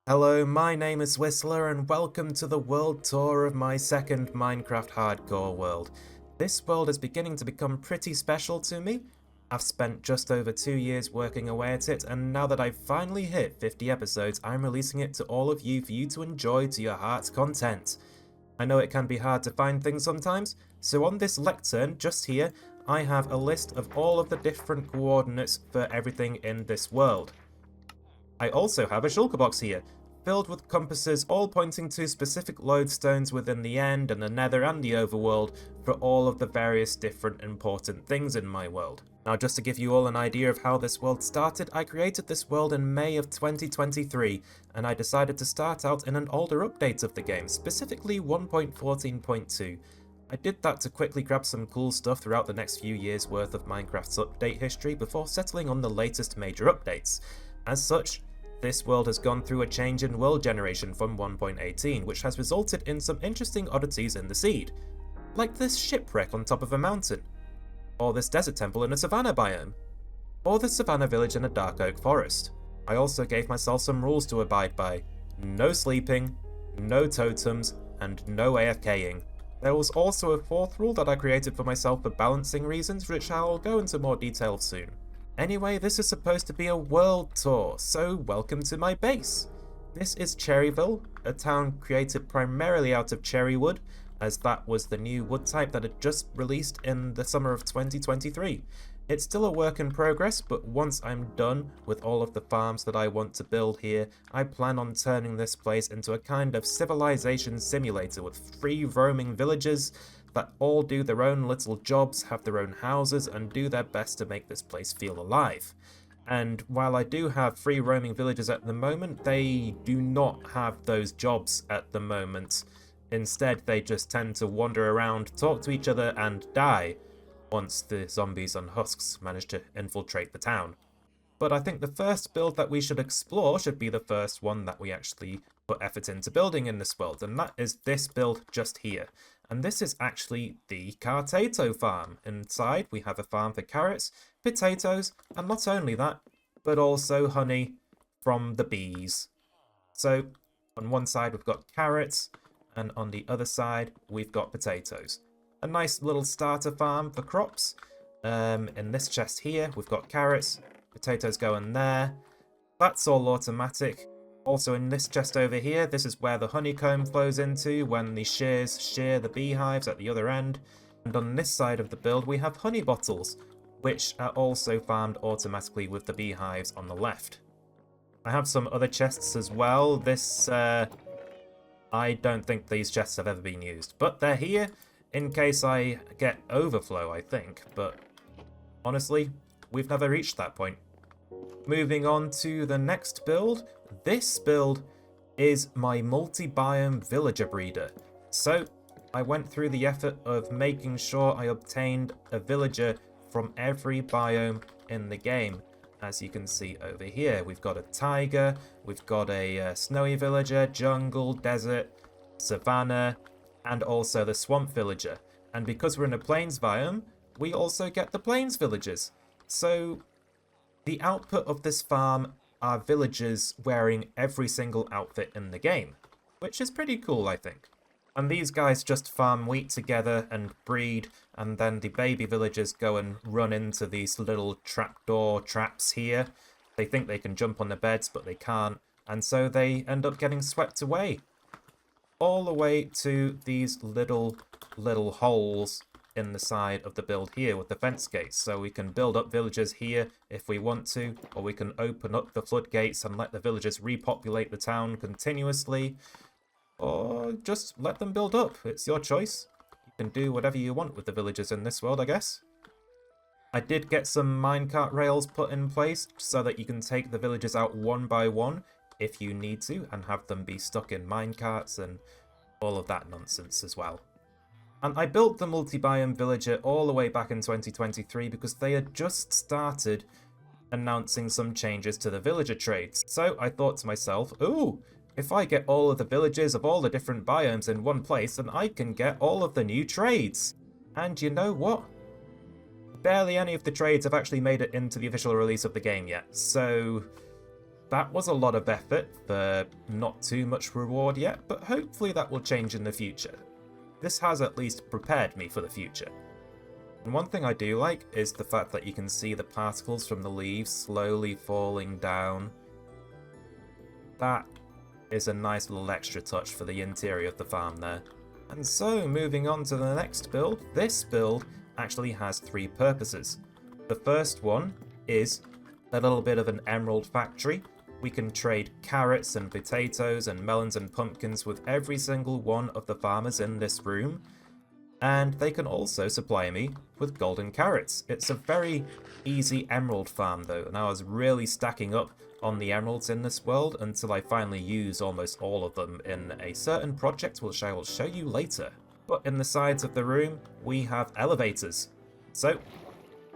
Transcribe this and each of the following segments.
Hello, my name is Whistler and welcome to the world tour of my second Minecraft hardcore world. This world is beginning to become pretty special to me. I've spent just over 2 years working away at it, and now that I've finally hit 50 episodes, I'm releasing it to all of you for you to enjoy to your heart's content. I know it can be hard to find things sometimes, so on this lectern just here, I have a list of all of the different coordinates for everything in this world. I also have a shulker box here, filled with compasses all pointing to specific lodestones within the end and the nether and the overworld for all of the various different important things in my world. Now, just to give you all an idea of how this world started, I created this world in May of 2023, and I decided to start out in an older update of the game, specifically 1.14.2. I did that to quickly grab some cool stuff throughout the next few years worth of Minecraft's update history before settling on the latest major updates. As such, this world has gone through a change in world generation from 1.18, which has resulted in some interesting oddities in the seed. Like this shipwreck on top of a mountain, or this desert temple in a savanna biome, or the savanna village in a dark oak forest. I also gave myself some rules to abide by. No sleeping, no totems, and no AFKing. There was also a fourth rule that I created for myself for balancing reasons, which I'll go into more detail soon. Anyway, this is supposed to be a world tour, so welcome to my base. This is Cherryville, a town created primarily out of cherry wood, as that was the new wood type that had just released in the summer of 2023. It's still a work in progress, but once I'm done with all of the farms that I want to build here, I plan on turning this place into a kind of civilization simulator with free roaming villages that all do their own little jobs, have their own houses, and do their best to make this place feel alive. And while I do have free roaming villages at the moment, they do not have those jobs at the moment. Instead, they just tend to wander around, talk to each other, and die once the zombies and husks manage to infiltrate the town. But I think the first build that we should explore should be the first one that we actually put effort into building in this world, and that is this build just here. And this is actually the Cartato farm. Inside we have a farm for carrots, potatoes, and not only that, but also honey from the bees. So on one side we've got carrots, and on the other side we've got potatoes. A nice little starter farm for crops. In this chest here we've got carrots, potatoes go in there. That's all automatic. Also in this chest over here, this is where the honeycomb flows into when the shears shear the beehives at the other end. And on this side of the build we have honey bottles, which are also farmed automatically with the beehives on the left. I have some other chests as well. I don't think these chests have ever been used, but they're here in case I get overflow, I think. But honestly, we've never reached that point. Moving on to the next build. This build is my multi-biome villager breeder. So I went through the effort of making sure I obtained a villager from every biome in the game. As you can see over here, we've got a tiger, we've got a snowy villager, jungle, desert, savanna, and also the swamp villager. And because we're in a plains biome, we also get the plains villagers. So the output of this farm are villagers wearing every single outfit in the game, which is pretty cool, I think. And these guys just farm wheat together and breed, and then the baby villagers go and run into these little trapdoor traps here. They think they can jump on the beds, but they can't, and so they end up getting swept away. All the way to these little holes in the side of the build here with the fence gates, so we can build up villagers here if we want to, or we can open up the floodgates and let the villagers repopulate the town continuously, or just let them build up. It's your choice. You can do whatever you want with the villagers in this world, I guess. I did get some minecart rails put in place so that you can take the villagers out one by one if you need to, and have them be stuck in minecarts and all of that nonsense as well. And I built the multi-biome villager all the way back in 2023 because they had just started announcing some changes to the villager trades. So I thought to myself, ooh, if I get all of the villagers of all the different biomes in one place, then I can get all of the new trades. And you know what? Barely any of the trades have actually made it into the official release of the game yet. So that was a lot of effort for not too much reward yet, but hopefully that will change in the future. This has at least prepared me for the future. And one thing I do like is the fact that you can see the particles from the leaves slowly falling down. That is a nice little extra touch for the interior of the farm there. And so, moving on to the next build, this build actually has 3 purposes. The first one is a little bit of an emerald factory. We can trade carrots and potatoes and melons and pumpkins with every single one of the farmers in this room. And they can also supply me with golden carrots. It's a very easy emerald farm though, and I was really stacking up on the emeralds in this world until I finally use almost all of them in a certain project which I will show you later. But in the sides of the room, we have elevators. So,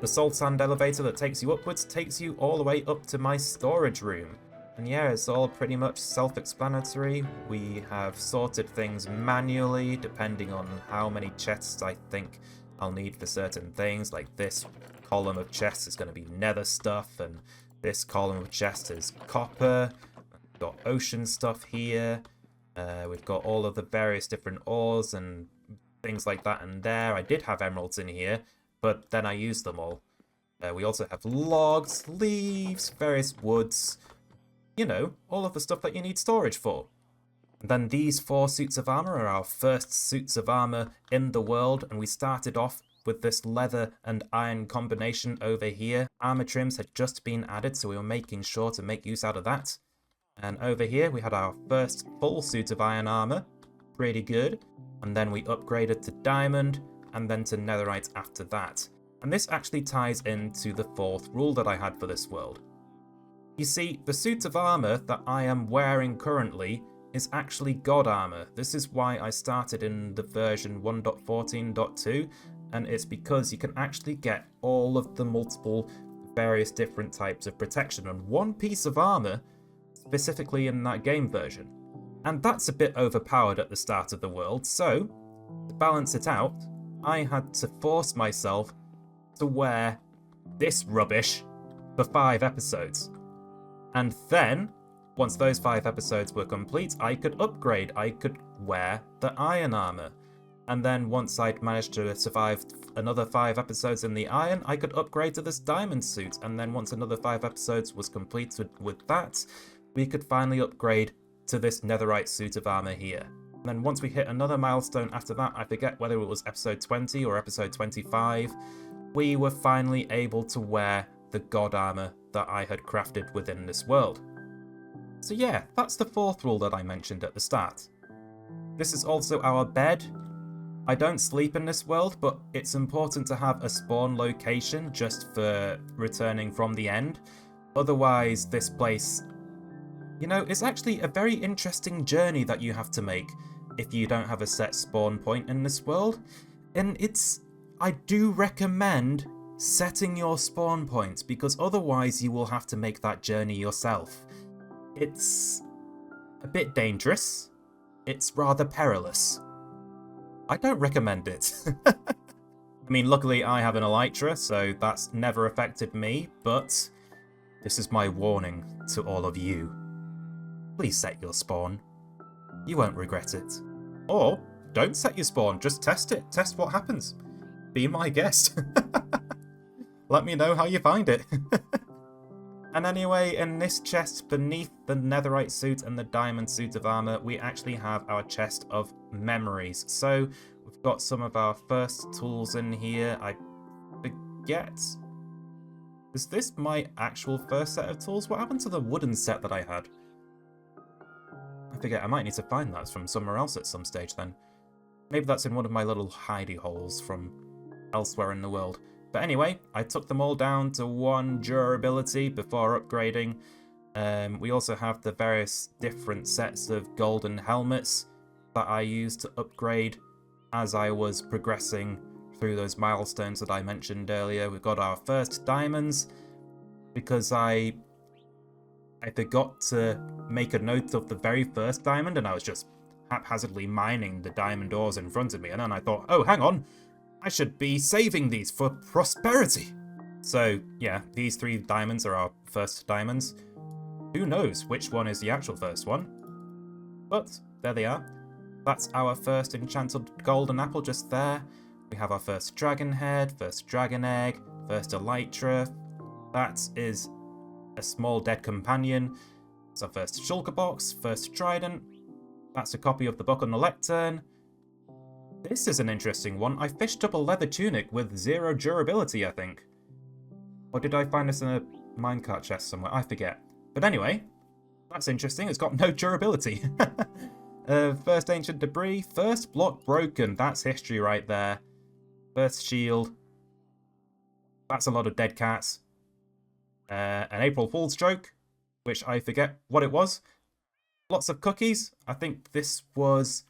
the salt sand elevator that takes you upwards takes you all the way up to my storage room. And yeah, it's all pretty much self-explanatory. We have sorted things manually, depending on how many chests I think I'll need for certain things. Like this column of chests is going to be nether stuff, and this column of chests is copper. We've got ocean stuff here. We've got all of the various different ores and things like that in there. I did have emeralds in here, but then I used them all. We also have logs, leaves, various woods. You know, all of the stuff that you need storage for. And then these 4 suits of armor are our first suits of armor in the world, and we started off with this leather and iron combination over here. Armor trims had just been added, so we were making sure to make use out of that. And over here we had our first full suit of iron armor, pretty good. And then we upgraded to diamond, and then to netherite after that. And this actually ties into the 4th rule that I had for this world. You see, the suit of armor that I am wearing currently is actually God armor. This is why I started in the version 1.14.2, and it's because you can actually get all of the multiple various different types of protection on one piece of armor, specifically in that game version. And that's a bit overpowered at the start of the world, so to balance it out, I had to force myself to wear this rubbish for 5 episodes. And then, once those 5 episodes were complete, I could upgrade. I could wear the iron armor. And then once I'd managed to survive another 5 episodes in the iron, I could upgrade to this diamond suit. And then once another 5 episodes was completed with that, we could finally upgrade to this netherite suit of armor here. And then once we hit another milestone after that, I forget whether it was episode 20 or episode 25, we were finally able to wear the God armor that I had crafted within this world. So yeah, that's the 4th rule that I mentioned at the start. This is also our bed. I don't sleep in this world, but it's important to have a spawn location just for returning from the end. Otherwise, this place, you know, it's actually a very interesting journey that you have to make if you don't have a set spawn point in this world. And I do recommend setting your spawn points, because otherwise you will have to make that journey yourself. It's a bit dangerous. It's rather perilous. I don't recommend it. I mean, luckily I have an elytra, so that's never affected me, but this is my warning to all of you. Please set your spawn. You won't regret it. Or don't set your spawn, just test it. Test what happens. Be my guest. Let me know how you find it. And anyway, in this chest beneath the netherite suit and the diamond suit of armor, we actually have our chest of memories. So we've got some of our first tools in here. I forget. Is this my actual first set of tools? What happened to the wooden set that I had? I forget. I might need to find that from somewhere else at some stage then. Maybe that's in one of my little hidey holes from elsewhere in the world. But anyway, I took them all down to 1 durability before upgrading. We also have the various different sets of golden helmets that I used to upgrade as I was progressing through those milestones that I mentioned earlier. We got our first diamonds because I forgot to make a note of the very first diamond, and I was just haphazardly mining the diamond ores in front of me, and then I thought, oh, hang on, I should be saving these for prosperity. So, yeah, these 3 diamonds are our first diamonds. Who knows which one is the actual first one? But there they are. That's our first enchanted golden apple just there. We have our first dragon head, first dragon egg, first elytra. That is a small dead companion. It's our first shulker box, first trident. That's a copy of the book on the lectern. This is an interesting one. I fished up a leather tunic with 0 durability, I think. Or did I find this in a minecart chest somewhere? I forget. But anyway, that's interesting. It's got no durability. First ancient debris, first block broken. That's history right there. First shield. That's a lot of dead cats. An April Fool's joke, which I forget what it was. Lots of cookies. I think this was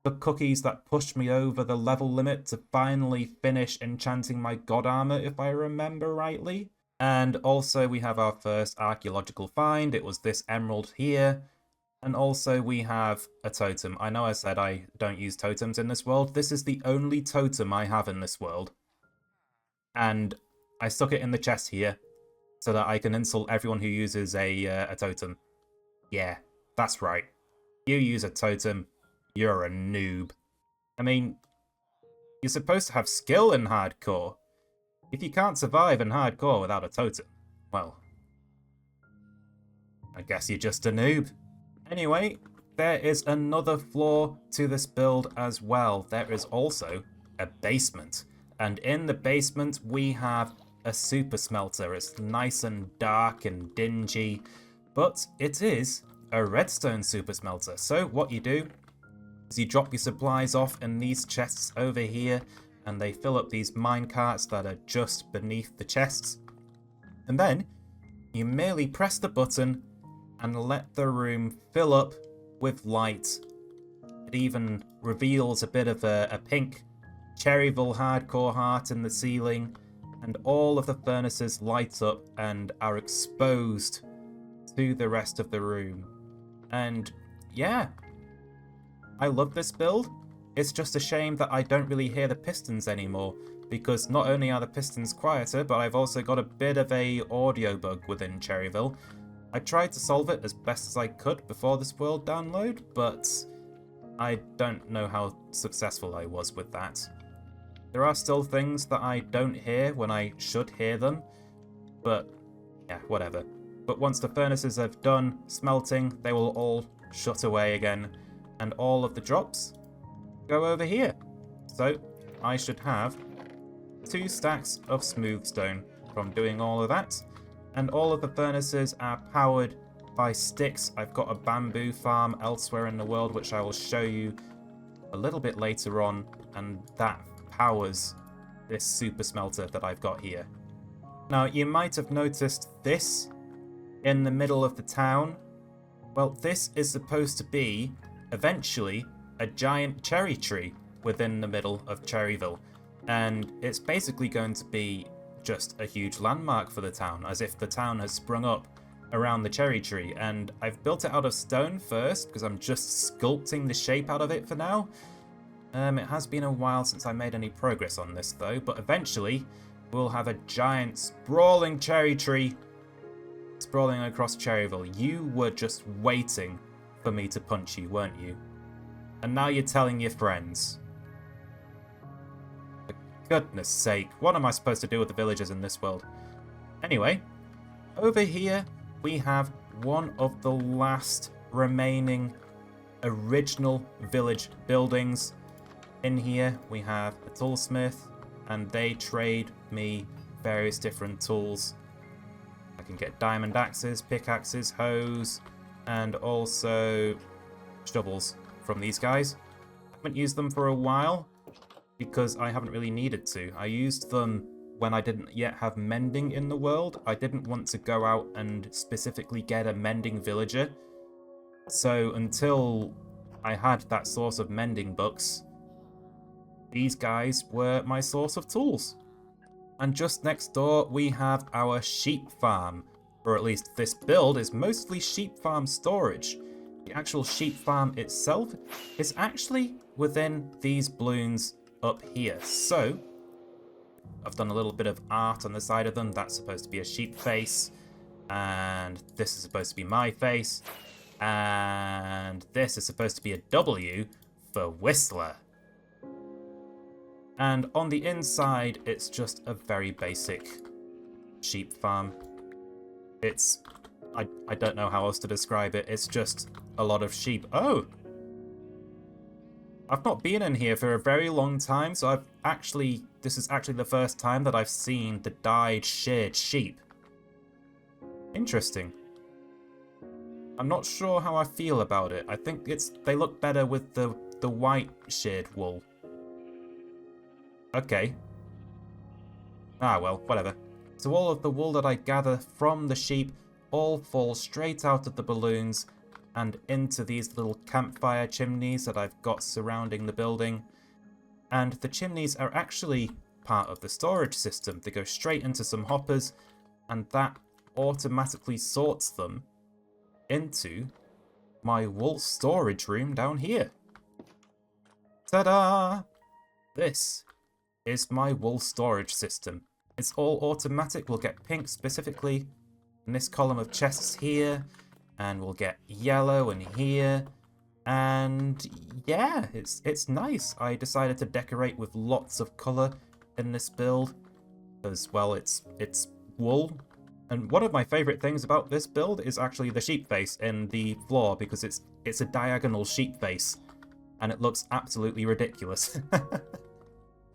the cookies that pushed me over the level limit to finally finish enchanting my god armor, if I remember rightly. And also we have our first archaeological find. It was this emerald here. And also we have a totem. I know I said I don't use totems in this world. This is the only totem I have in this world. And I stuck it in the chest here so that I can insult everyone who uses a totem. Yeah, that's right. You use a totem, you're a noob. I mean, you're supposed to have skill in hardcore. If you can't survive in hardcore without a totem, well, I guess you're just a noob. Anyway, there is another flaw to this build as well. There is also a basement. And in the basement, we have a super smelter. It's nice and dark and dingy, but it is a redstone super smelter. So what you do is you drop your supplies off in these chests over here, and they fill up these mine carts that are just beneath the chests. And then you merely press the button and let the room fill up with light. It even reveals a bit of a pink Cherryville hardcore heart in the ceiling, and all of the furnaces light up and are exposed to the rest of the room. And yeah, I love this build. It's just a shame that I don't really hear the pistons anymore, because not only are the pistons quieter, but I've also got a bit of a audio bug within Cherryville. I tried to solve it as best as I could before this world download, but I don't know how successful I was with that. There are still things that I don't hear when I should hear them, but yeah, whatever. But once the furnaces have done smelting, they will all shut away again, and all of the drops go over here. So I should have 2 stacks of smooth stone from doing all of that, and all of the furnaces are powered by sticks. I've got a bamboo farm elsewhere in the world, which I will show you a little bit later on, and that powers this super smelter that I've got here. Now, you might have noticed this in the middle of the town. Well, this is supposed to be, eventually, a giant cherry tree within the middle of Cherryville. And it's basically going to be just a huge landmark for the town, as if the town has sprung up around the cherry tree. And I've built it out of stone first, because I'm just sculpting the shape out of it for now. It has been a while since I made any progress on this though, but eventually we'll have a giant sprawling cherry tree sprawling across Cherryville. You were just waiting for me to punch you, weren't you? And now you're telling your friends. For goodness sake, what am I supposed to do with the villagers in this world? Anyway, over here we have one of the last remaining original village buildings. In here we have a toolsmith, and they trade me various different tools. I can get diamond axes, pickaxes, hoes, and also shovels from these guys. I haven't used them for a while because I haven't really needed to. I used them when I didn't yet have mending in the world. I didn't want to go out and specifically get a mending villager. So until I had that source of mending books, these guys were my source of tools. And just next door we have our sheep farm, or at least this build is mostly sheep farm storage. The actual sheep farm itself is actually within these balloons up here. So I've done a little bit of art on the side of them. That's supposed to be a sheep face. And this is supposed to be my face. And this is supposed to be a W for Whistler. And on the inside, it's just a very basic sheep farm. It's... I don't know how else to describe it. It's just a lot of sheep. Oh! I've not been in here for a very long time, so this is actually the first time that I've seen the dyed sheared sheep. Interesting. I'm not sure how I feel about it. I think they look better with the white sheared wool. Okay. Ah well, whatever. So all of the wool that I gather from the sheep all fall straight out of the balloons and into these little campfire chimneys that I've got surrounding the building. And the chimneys are actually part of the storage system. They go straight into some hoppers, and that automatically sorts them into my wool storage room down here. Ta-da! This is my wool storage system. It's all automatic. We'll get pink specifically in this column of chests here, and we'll get yellow in here, and yeah, it's nice. I decided to decorate with lots of colour in this build, as well it's wool. And one of my favourite things about this build is actually the sheep face in the floor, because it's a diagonal sheep face, and it looks absolutely ridiculous.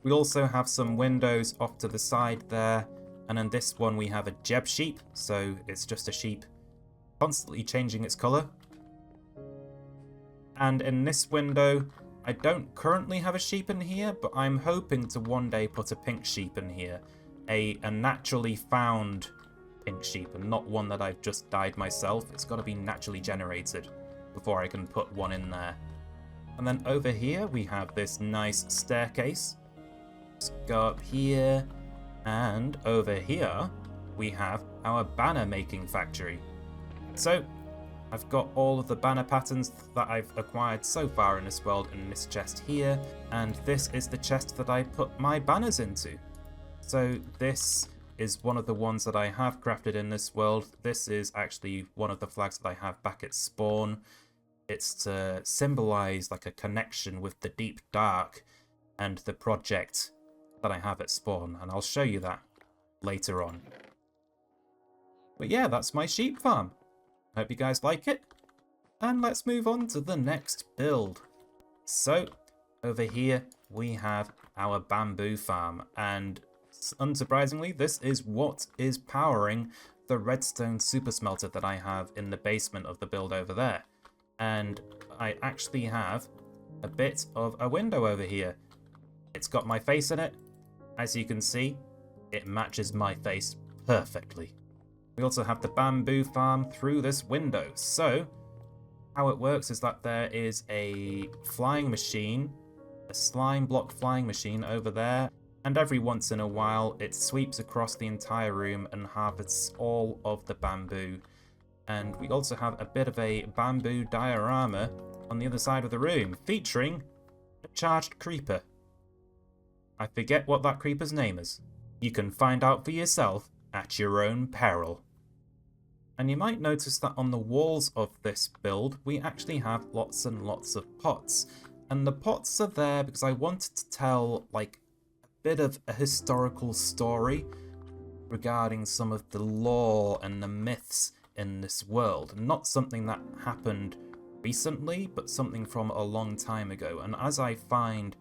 We also have some windows off to the side there, and in this one we have a Jeb sheep, so it's just a sheep constantly changing its colour. And in this window, I don't currently have a sheep in here, but I'm hoping to one day put a pink sheep in here. A naturally found pink sheep, and not one that I've just dyed myself. It's got to be naturally generated before I can put one in there. And then over here we have this nice staircase. Let's go up here, and over here we have our banner making factory. So I've got all of the banner patterns that I've acquired so far in this world in this chest here, and this is the chest that I put my banners into. So this is one of the ones that I have crafted in this world. This is actually one of the flags that I have back at spawn. It's to symbolize like a connection with the deep dark and the project that I have at spawn, and I'll show you that later on. But yeah, that's my sheep farm. Hope you guys like it, and let's move on to the next build. So over here we have our bamboo farm, and unsurprisingly this is what is powering the Redstone Supersmelter that I have in the basement of the build over there. And I actually have a bit of a window over here. It's got my face in it. As you can see, it matches my face perfectly. We also have the bamboo farm through this window. So how it works is that there is a flying machine, a slime block flying machine over there, and every once in a while it sweeps across the entire room and harvests all of the bamboo. And we also have a bit of a bamboo diorama on the other side of the room, featuring a charged creeper. I forget what that creeper's name is. You can find out for yourself at your own peril. And you might notice that on the walls of this build, we actually have lots and lots of pots. And the pots are there because I wanted to tell like a bit of a historical story regarding some of the lore and the myths in this world. Not something that happened recently, but something from a long time ago. And as I find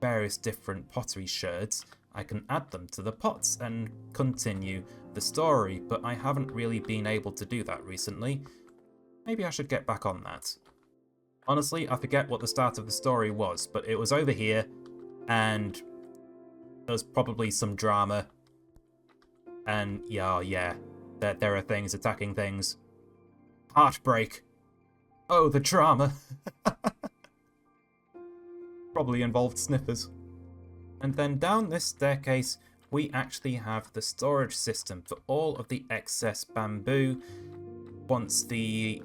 various different pottery sherds, I can add them to the pots and continue the story, but I haven't really been able to do that recently. Maybe I should get back on that. Honestly, I forget what the start of the story was, but it was over here, and there was probably some drama, and yeah, there are things attacking things. Heartbreak. Oh, the drama. Probably involved sniffers. And then down this staircase, we actually have the storage system for all of the excess bamboo. Once the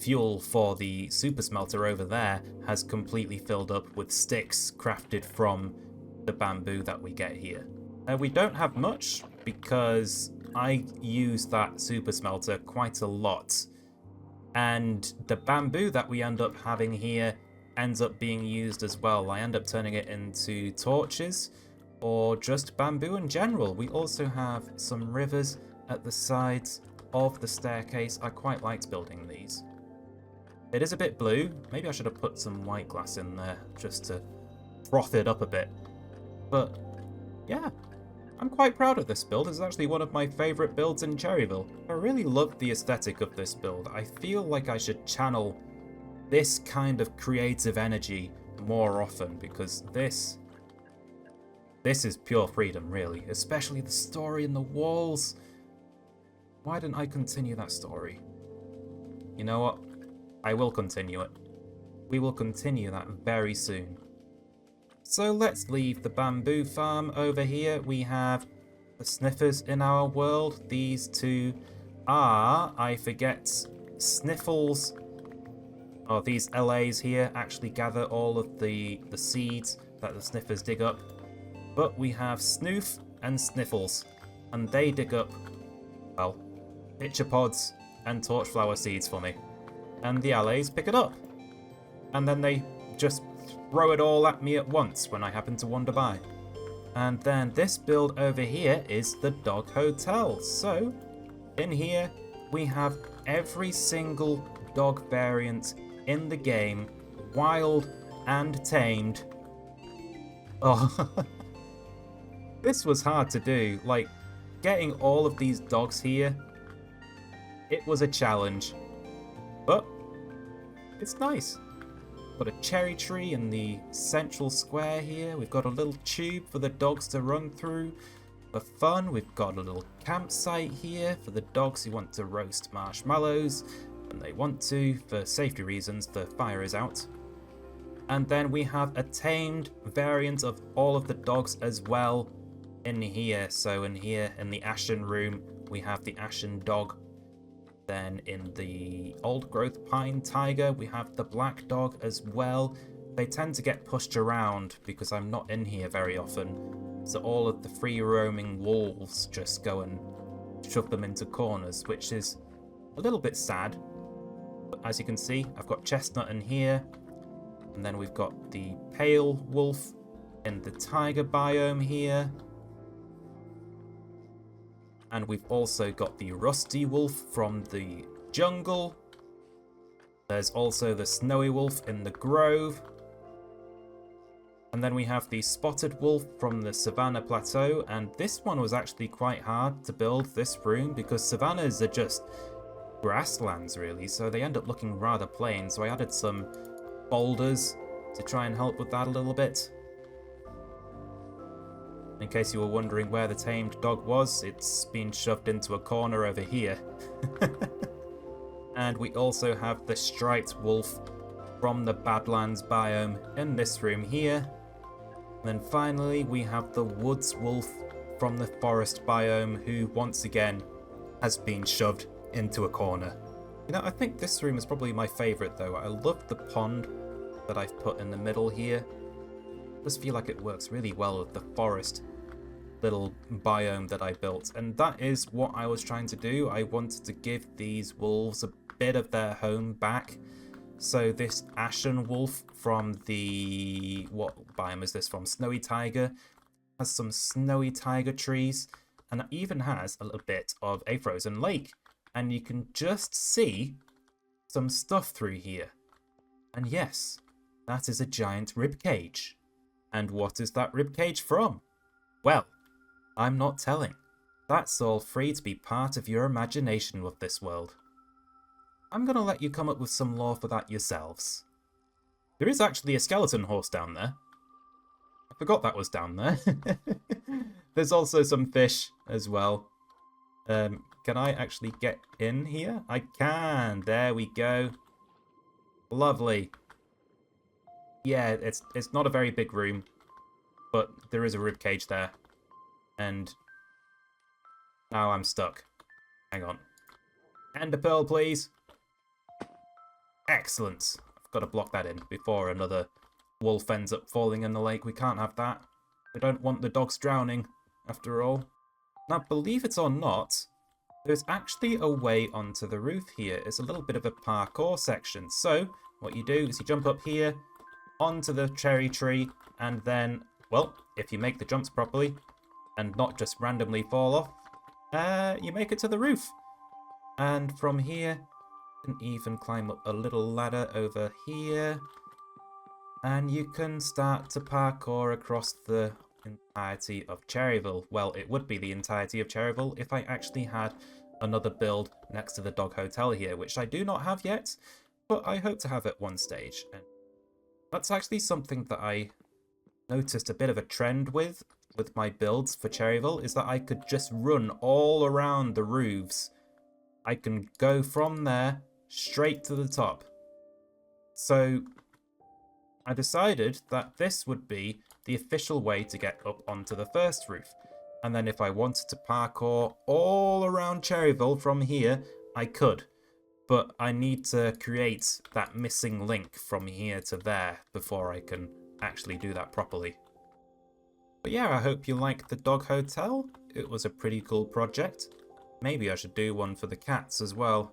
fuel for the super smelter over there has completely filled up with sticks crafted from the bamboo that we get here. We don't have much because I use that super smelter quite a lot. And the bamboo that we end up having here ends up being used as well. I end up turning it into torches or just bamboo in general. We also have some rivers at the sides of the staircase. I quite liked building these. It is a bit blue. Maybe I should have put some white glass in there just to froth it up a bit. But yeah, I'm quite proud of this build. It's actually one of my favourite builds in Cherryville. I really love the aesthetic of this build. I feel like I should channel this kind of creative energy more often, because this is pure freedom, really. Especially the story in the walls. Why didn't I continue that story? You know what? I will continue it. We will continue that very soon. So let's leave the bamboo farm over here. We have the sniffers in our world. These two are, I forget, sniffles. Oh, these Allays here actually gather all of the seeds that the sniffers dig up. But we have Snoof and Sniffles, and they dig up, well, pitcher pods and torchflower seeds for me. And the Allays pick it up. And then they just throw it all at me at once when I happen to wander by. And then this build over here is the Dog Hotel. So, in here, we have every single dog variant in the game, wild and tamed. Oh, this was hard to do. Like, getting all of these dogs here, it was a challenge. But it's nice. Got a cherry tree in the central square here. We've got a little tube for the dogs to run through for fun. We've got a little campsite here for the dogs who want to roast marshmallows, and they want to, for safety reasons, the fire is out. And then we have a tamed variant of all of the dogs as well in here. So in here, in the Ashen room, we have the Ashen dog. Then in the old growth pine tiger, we have the black dog as well. They tend to get pushed around because I'm not in here very often. So all of the free roaming wolves just go and shove them into corners, which is a little bit sad. But as you can see, I've got Chestnut in here. And then we've got the pale wolf in the tiger biome here. And we've also got the rusty wolf from the jungle. There's also the snowy wolf in the grove. And then we have the spotted wolf from the savannah plateau. And this one was actually quite hard to build, this room, because savannas are just grasslands, really. So they end up looking rather plain. So I added some boulders to try and help with that a little bit. In case you were wondering where the tamed dog was, it's been shoved into a corner over here. And we also have the striped wolf from the Badlands biome in this room here. And then finally we have the woods wolf from the forest biome, who once again has been shoved into a corner. You know, I think this room is probably my favourite though. I love the pond that I've put in the middle here. I just feel like it works really well with the forest little biome that I built, and that is what I was trying to do. I wanted to give these wolves a bit of their home back. So this Ashen wolf from the, what biome is this from? Snowy Tiger, has some snowy tiger trees, and it even has a little bit of a frozen lake. And you can just see some stuff through here. And yes, that is a giant rib cage. And what is that rib cage from? Well, I'm not telling. That's all free to be part of your imagination with this world. I'm going to let you come up with some lore for that yourselves. There is actually a skeleton horse down there. I forgot that was down there. There's also some fish as well. Can I actually get in here? I can. There we go. Lovely. Yeah, it's not a very big room, but there is a rib cage there. And now I'm stuck. Hang on. Ender pearl, please. Excellent. I've got to block that in before another wolf ends up falling in the lake. We can't have that. We don't want the dogs drowning, after all. Now, believe it or not, there's actually a way onto the roof here. It's a little bit of a parkour section. So, what you do is you jump up here, onto the cherry tree, and then, well, if you make the jumps properly, and not just randomly fall off, you make it to the roof. And from here, you can even climb up a little ladder over here. And you can start to parkour across the entirety of Cherryville. Well, it would be the entirety of Cherryville if I actually had another build next to the dog hotel here, which I do not have yet, but I hope to have at one stage. And that's actually something that I noticed a bit of a trend with my builds for Cherryville, is that I could just run all around the roofs. I can go from there straight to the top. So I decided that this would be the official way to get up onto the first roof. And then if I wanted to parkour all around Cherryville from here, I could. But I need to create that missing link from here to there before I can actually do that properly. But yeah, I hope you liked the dog hotel. It was a pretty cool project. Maybe I should do one for the cats as well.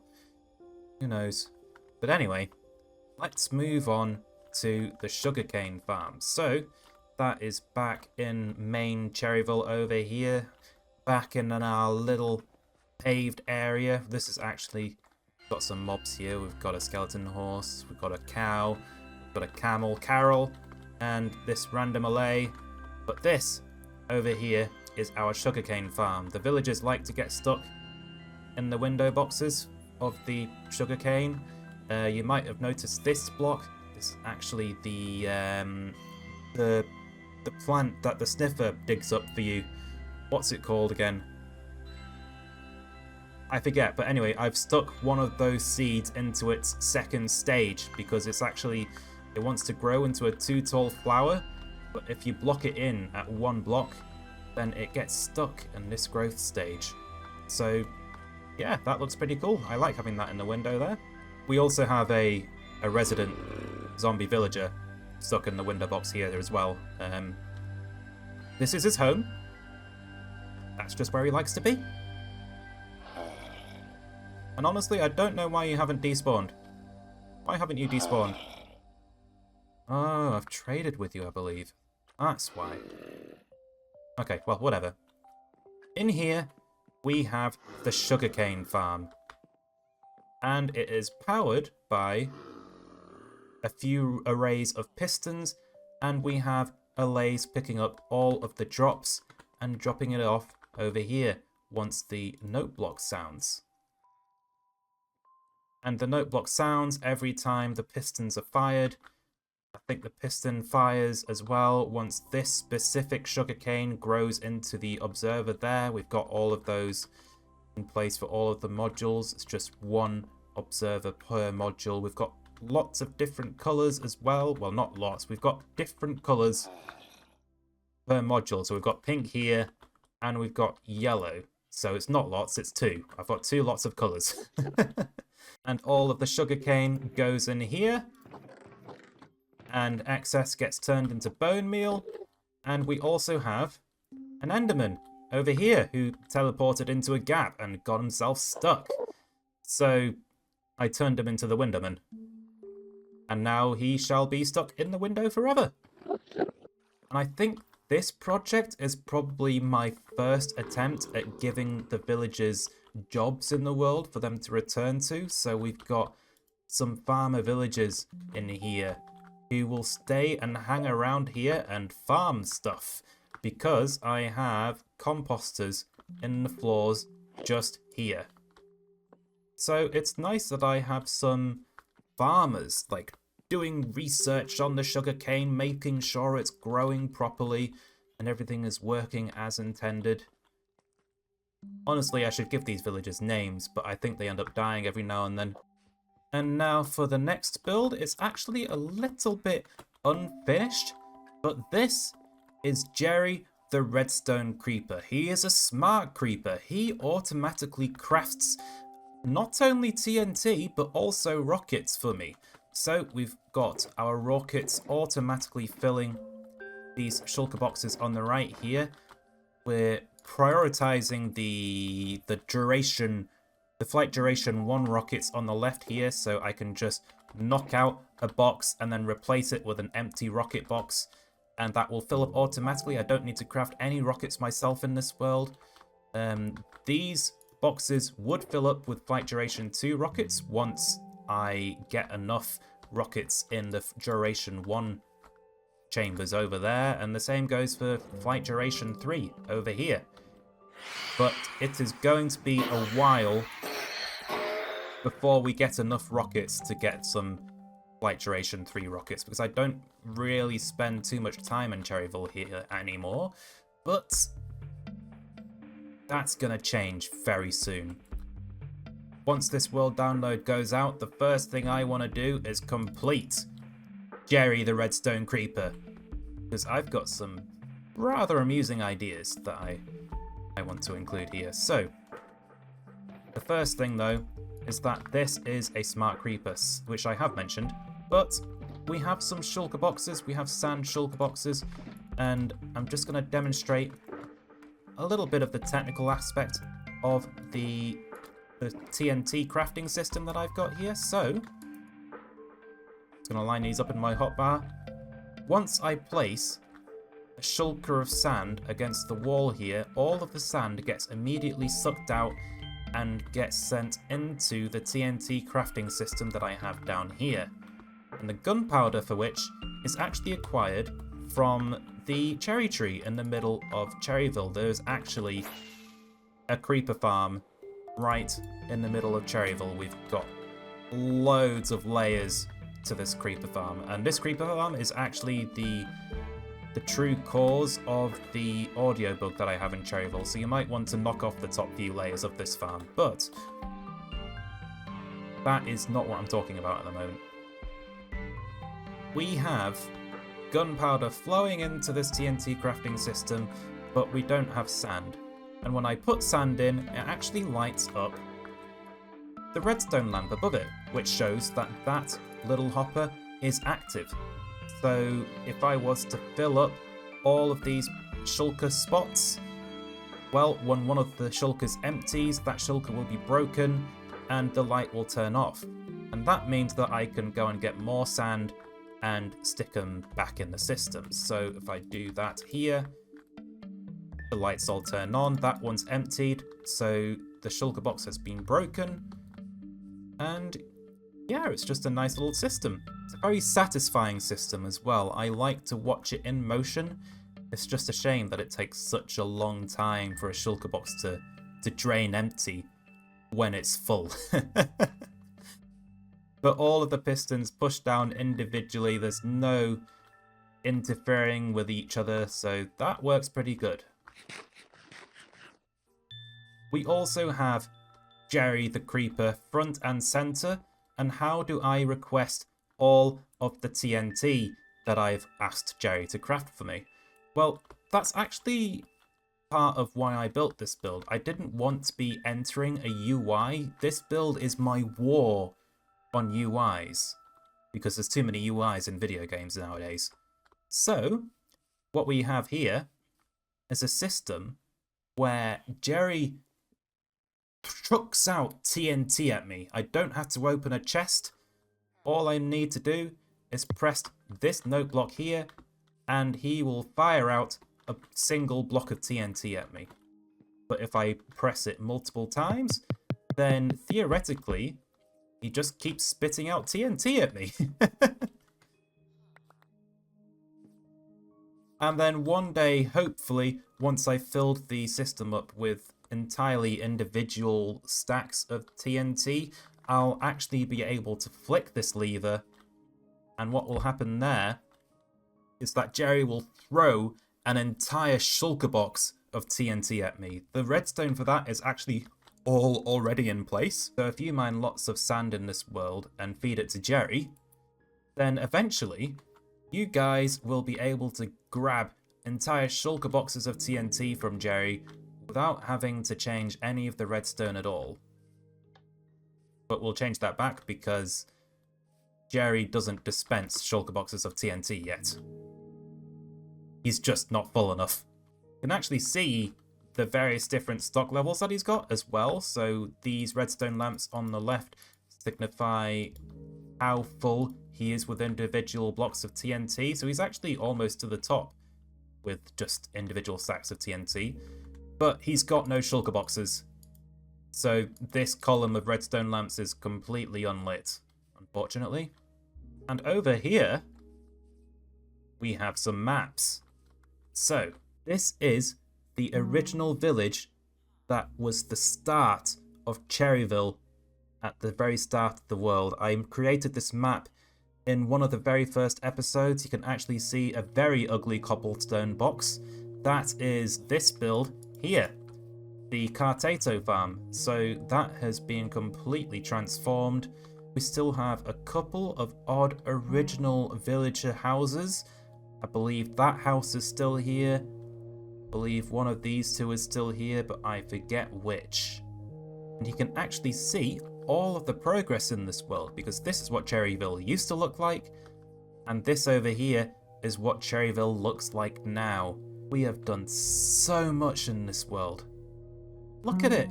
Who knows? But anyway, let's move on to the Sugarcane Farm. So that is back in main Cherryville over here, back in our little paved area. This is actually got some mobs here. We've got a skeleton horse, we've got a cow, we've got a camel, Carol, and this random Allay. But this over here is our Sugarcane Farm. The villagers like to get stuck in the window boxes of the sugarcane. You might have noticed this block. It's actually the plant that the sniffer digs up for you. What's it called again? I forget, but anyway, I've stuck one of those seeds into its second stage because it's actually, it wants to grow into a 2-tall flower, but if you block it in at one block, then it gets stuck in this growth stage. So yeah, that looks pretty cool. I like having that in the window there. We also have a resident zombie villager stuck in the window box here as well. This is his home. That's just where he likes to be. And honestly, I don't know why you haven't despawned. Why haven't you despawned? Oh, I've traded with you, I believe. That's why. Okay, well, whatever. In here, we have the Sugarcane Farm. And it is powered by a few arrays of pistons, and we have Allays picking up all of the drops and dropping it off over here once the note block sounds. And the note block sounds every time the pistons are fired. I think the piston fires as well once this specific sugarcane grows into the observer there. We've got all of those in place for all of the modules. It's just one observer per module. We've got lots of different colours as well. Well, not lots. We've got different colours per module. So we've got pink here and we've got yellow. So it's not lots, it's 2. I've got 2 lots of colours. And all of the sugarcane goes in here. And excess gets turned into bone meal. And we also have an Enderman over here who teleported into a gap and got himself stuck. So I turned him into the Windowman. And now he shall be stuck in the window forever. And I think this project is probably my first attempt at giving the villagers jobs in the world for them to return to. So we've got some farmer villagers in here who will stay and hang around here and farm stuff because I have composters in the floors just here. So it's nice that I have some farmers like doing research on the sugarcane, making sure it's growing properly and everything is working as intended. Honestly, I should give these villagers names, but I think they end up dying every now and then. And now for the next build, it's actually a little bit unfinished, but this is Jerry the Redstone Creeper. He is a smart creeper. He automatically crafts not only TNT, but also rockets for me. So we've got our rockets automatically filling these shulker boxes on the right here. We're prioritizing the flight duration 1 rockets on the left here, so I can just knock out a box and then replace it with an empty rocket box, and that will fill up automatically. I don't need to craft any rockets myself in this world. These boxes would fill up with flight duration 2 rockets once I get enough rockets in the duration 1 chambers over there, and the same goes for flight duration 3 over here. But it is going to be a while before we get enough rockets to get some flight duration 3 rockets, because I don't really spend too much time in Cherryville here anymore, but that's gonna change very soon. Once this world download goes out, the first thing I want to do is complete Jerry the Redstone Creeper, because I've got some rather amusing ideas that I want to include here. So, the first thing though is that this is a smart creeper, which I have mentioned, but we have some shulker boxes, we have sand shulker boxes, and I'm just going to demonstrate a little bit of the technical aspect of the TNT crafting system that I've got here. So, I'm going to line these up in my hotbar. Once I place a shulker of sand against the wall here, all of the sand gets immediately sucked out and gets sent into the TNT crafting system that I have down here. And the gunpowder for which is actually acquired from the cherry tree in the middle of Cherryville. There's actually a creeper farm right in the middle of Cherryville. We've got loads of layers to this creeper farm, and this creeper farm is actually the true cause of the audio bug that I have in Cherryville, so you might want to knock off the top few layers of this farm, but that is not what I'm talking about at the moment. We have gunpowder flowing into this TNT crafting system, but we don't have sand. And when I put sand in, it actually lights up the redstone lamp above it, which shows that that little hopper is active. So if I was to fill up all of these shulker spots, well, when one of the shulkers empties, that shulker will be broken and the light will turn off. And that means that I can go and get more sand and stick them back in the system. So if I do that here, the lights all turn on, that one's emptied, so the shulker box has been broken, and yeah, it's just a nice little system. It's a very satisfying system as well. I like to watch it in motion. It's just a shame that it takes such a long time for a shulker box to drain empty when it's full. But all of the pistons push down individually, there's no interfering with each other, so that works pretty good. We also have Jerry the Creeper front and center, and how do I request all of the TNT that I've asked Jerry to craft for me? Well, that's actually part of why I built this build. I didn't want to be entering a UI. This build is my war on UIs, because there's too many UIs in video games nowadays. So, what we have here is a system where Jerry chucks out TNT at me. I don't have to open a chest. All I need to do is press this note block here, and he will fire out a single block of TNT at me. But if I press it multiple times, then theoretically, he just keeps spitting out TNT at me. And then one day, hopefully, once I've filled the system up with entirely individual stacks of TNT, I'll actually be able to flick this lever, and what will happen there is that Jerry will throw an entire shulker box of TNT at me. The redstone for that is actually all already in place, so if you mine lots of sand in this world and feed it to Jerry, then eventually you guys will be able to grab entire shulker boxes of TNT from Jerry without having to change any of the redstone at all. But we'll change that back because Jerry doesn't dispense shulker boxes of TNT yet. He's just not full enough. You can actually see the various different stock levels that he's got as well. So these redstone lamps on the left signify how full he is with individual blocks of TNT. So he's actually almost to the top with just individual sacks of TNT. But he's got no shulker boxes. So this column of redstone lamps is completely unlit, unfortunately. And over here, we have some maps. So this is the original village that was the start of Cherryville at the very start of the world. I created this map in one of the very first episodes. You can actually see a very ugly cobblestone box. That is this build here, the Cartato Farm. So that has been completely transformed. We still have a couple of odd original villager houses. I believe that house is still here. I believe one of these two is still here, but I forget which. And you can actually see all of the progress in this world, because this is what Cherryville used to look like, and this over here is what Cherryville looks like now. We have done so much in this world. Look at it!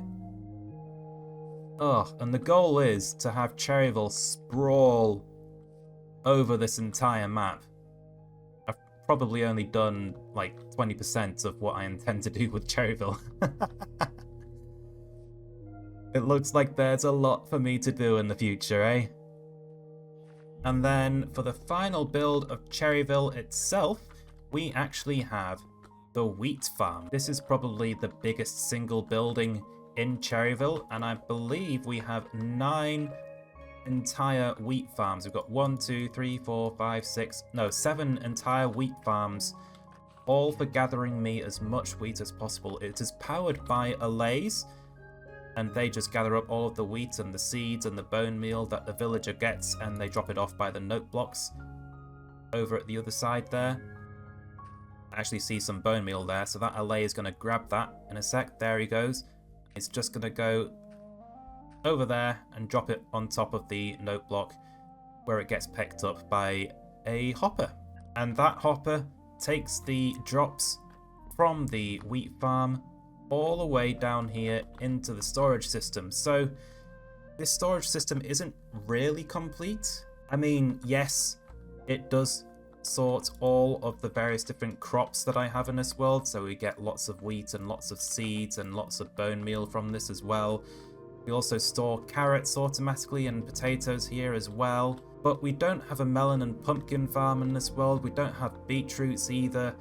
Oh, and the goal is to have Cherryville sprawl over this entire map. I've probably only done like 20% of what I intend to do with Cherryville. It looks like there's a lot for me to do in the future, eh? And then for the final build of Cherryville itself, we actually have the wheat farm. This is probably the biggest single building in Cherryville, and I believe we have 9 entire wheat farms. We've got 7 entire wheat farms, all for gathering me as much wheat as possible. It is powered by Allays, and they just gather up all of the wheat and the seeds and the bone meal that the villager gets, and they drop it off by the note blocks over at the other side there. I actually see some bone meal there, so that Allay is going to grab that in a sec. There he goes. It's just going to go over there and drop it on top of the note block where it gets picked up by a hopper. And that hopper takes the drops from the wheat farm all the way down here into the storage system. So this storage system isn't really complete. I mean, yes, it does sort all of the various different crops that I have in this world, so we get lots of wheat and lots of seeds and lots of bone meal from this as well. We also store carrots automatically and potatoes here as well, but we don't have a melon and pumpkin farm in this world. We don't have beetroots either,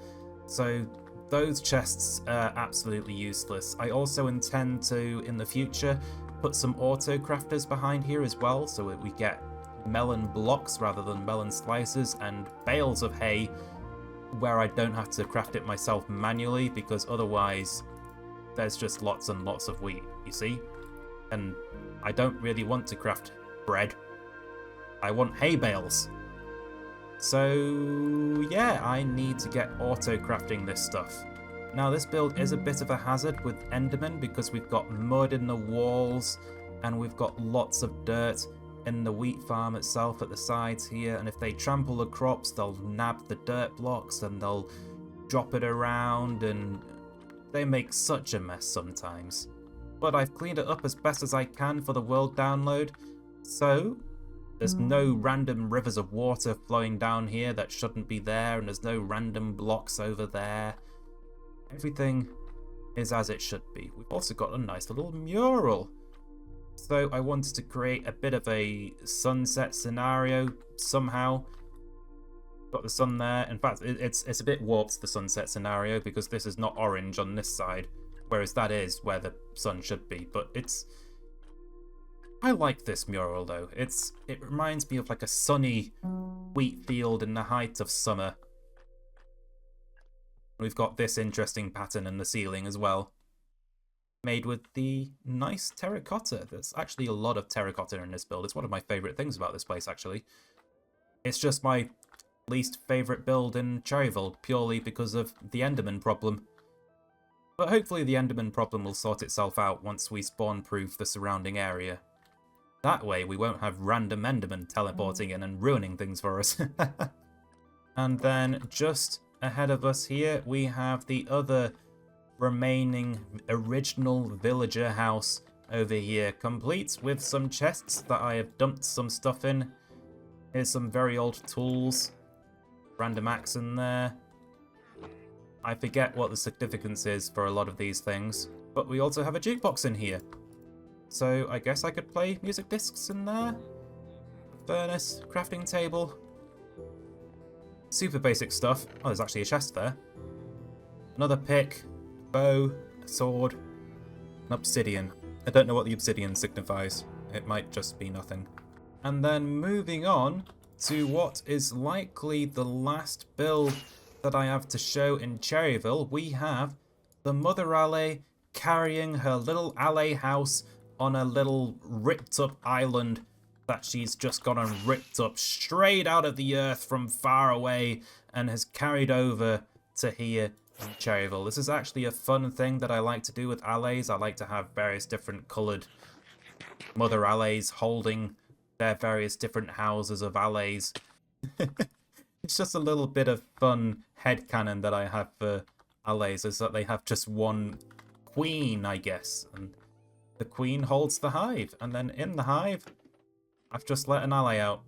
so those chests are absolutely useless. I also intend to, in the future, put some auto crafters behind here as well, so that we get melon blocks rather than melon slices, and bales of hay where I don't have to craft it myself manually, because otherwise there's just lots and lots of wheat, you see? And I don't really want to craft bread. I want hay bales. So yeah, I need to get auto crafting this stuff. Now this build is a bit of a hazard with Enderman, because we've got mud in the walls and we've got lots of dirt in the wheat farm itself at the sides here, and if they trample the crops they'll nab the dirt blocks and they'll drop it around, and they make such a mess sometimes. But I've cleaned it up as best as I can for the world download, so there's no random rivers of water flowing down here that shouldn't be there, and there's no random blocks over there. Everything is as it should be. We've also got a nice little mural. So I wanted to create a bit of a sunset scenario somehow. Got the sun there. In fact, it's a bit warped, the sunset scenario, because this is not orange on this side, whereas that is where the sun should be. But I like this mural though. It reminds me of like a sunny wheat field in the height of summer. We've got this interesting pattern in the ceiling as well, made with the nice terracotta. There's actually a lot of terracotta in this build. It's one of my favourite things about this place, actually. It's just my least favourite build in Cherryville, purely because of the Enderman problem. But hopefully the Enderman problem will sort itself out once we spawn-proof the surrounding area. That way we won't have random Endermen teleporting in and ruining things for us. And then just ahead of us here we have the other remaining original villager house over here, complete with some chests that I have dumped some stuff in. Here's some very old tools. Random axe in there. I forget what the significance is for a lot of these things, but we also have a jukebox in here. So I guess I could play music discs in there. Furnace, crafting table. Super basic stuff. Oh, there's actually a chest there. Another pick, bow, a sword, an obsidian. I don't know what the obsidian signifies. It might just be nothing. And then moving on to what is likely the last build that I have to show in Cherryville, we have the Mother Allay carrying her little Allay house on a little ripped up island that she's just gone and ripped up straight out of the earth from far away and has carried over to here in Cherryville. This is actually a fun thing that I like to do with Allays. I like to have various different coloured Mother Allays holding their various different houses of Allays. It's just a little bit of fun headcanon that I have for Allays, is that they have just one queen, I guess. And the queen holds the hive. And then in the hive, I've just let an Allay out.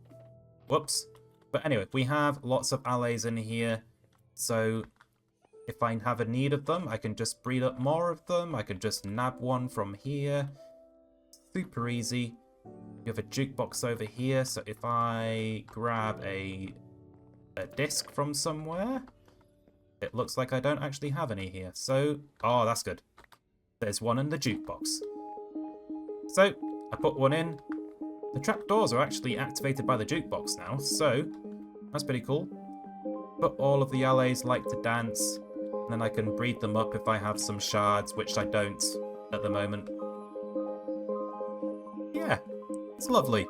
Whoops. But anyway, we have lots of Allays in here. So if I have a need of them, I can just breed up more of them. I can just nab one from here. Super easy. You have a jukebox over here. So if I grab a disc from somewhere, it looks like I don't actually have any here. So, oh, that's good. There's one in the jukebox. So, I put one in. The trapdoors are actually activated by the jukebox now, so that's pretty cool. But all of the Allays like to dance, and then I can breed them up if I have some shards, which I don't at the moment. Yeah, it's lovely.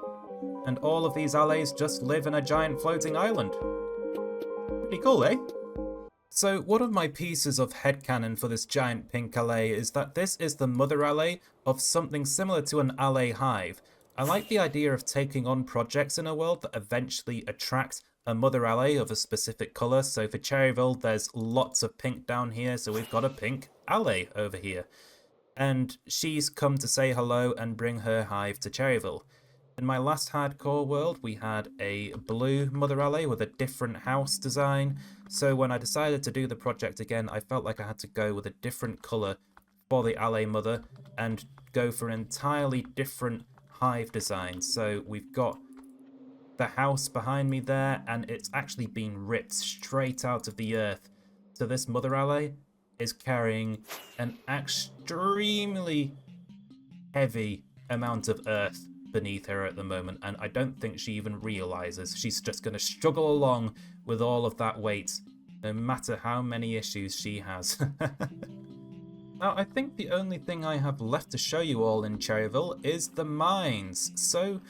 And all of these Allays just live in a giant floating island. Pretty cool, eh? So one of my pieces of headcanon for this giant pink Allay is that this is the mother Allay of something similar to an Allay hive. I like the idea of taking on projects in a world that eventually attract a mother Allay of a specific colour. So for Cherryville, there's lots of pink down here, so we've got a pink Allay over here. And she's come to say hello and bring her hive to Cherryville. In my last hardcore world, we had a blue Mother Allay with a different house design. So when I decided to do the project again, I felt like I had to go with a different colour for the Allay Mother and go for an entirely different hive design. So we've got the house behind me there, and it's actually been ripped straight out of the earth. So this Mother Allay is carrying an extremely heavy amount of earth beneath her at the moment, and I don't think she even realizes. She's just going to struggle along with all of that weight, no matter how many issues she has. Now, I think the only thing I have left to show you all in Cherryville is the mines. So,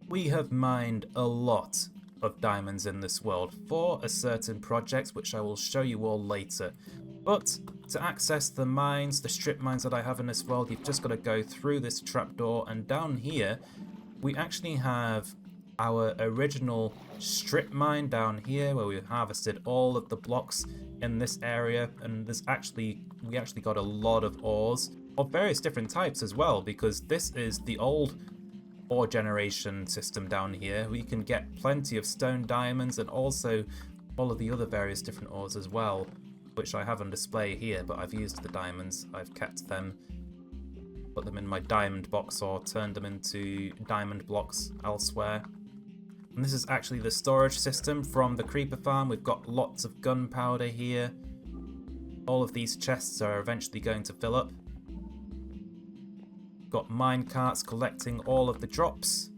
we have mined a lot of diamonds in this world for a certain project, which I will show you all later. But to access the mines, the strip mines that I have in this world, you've just got to go through this trapdoor, and down here, we actually have our original strip mine down here where we've harvested all of the blocks in this area, and we actually got a lot of ores of various different types as well, because this is the old ore generation system down here. We can get plenty of stone diamonds and also all of the other various different ores as well, which I have on display here, but I've used the diamonds, I've kept them, put them in my diamond box or turned them into diamond blocks elsewhere. And this is actually the storage system from the Creeper Farm. We've got lots of gunpowder here. All of these chests are eventually going to fill up. Got mine carts collecting all of the drops.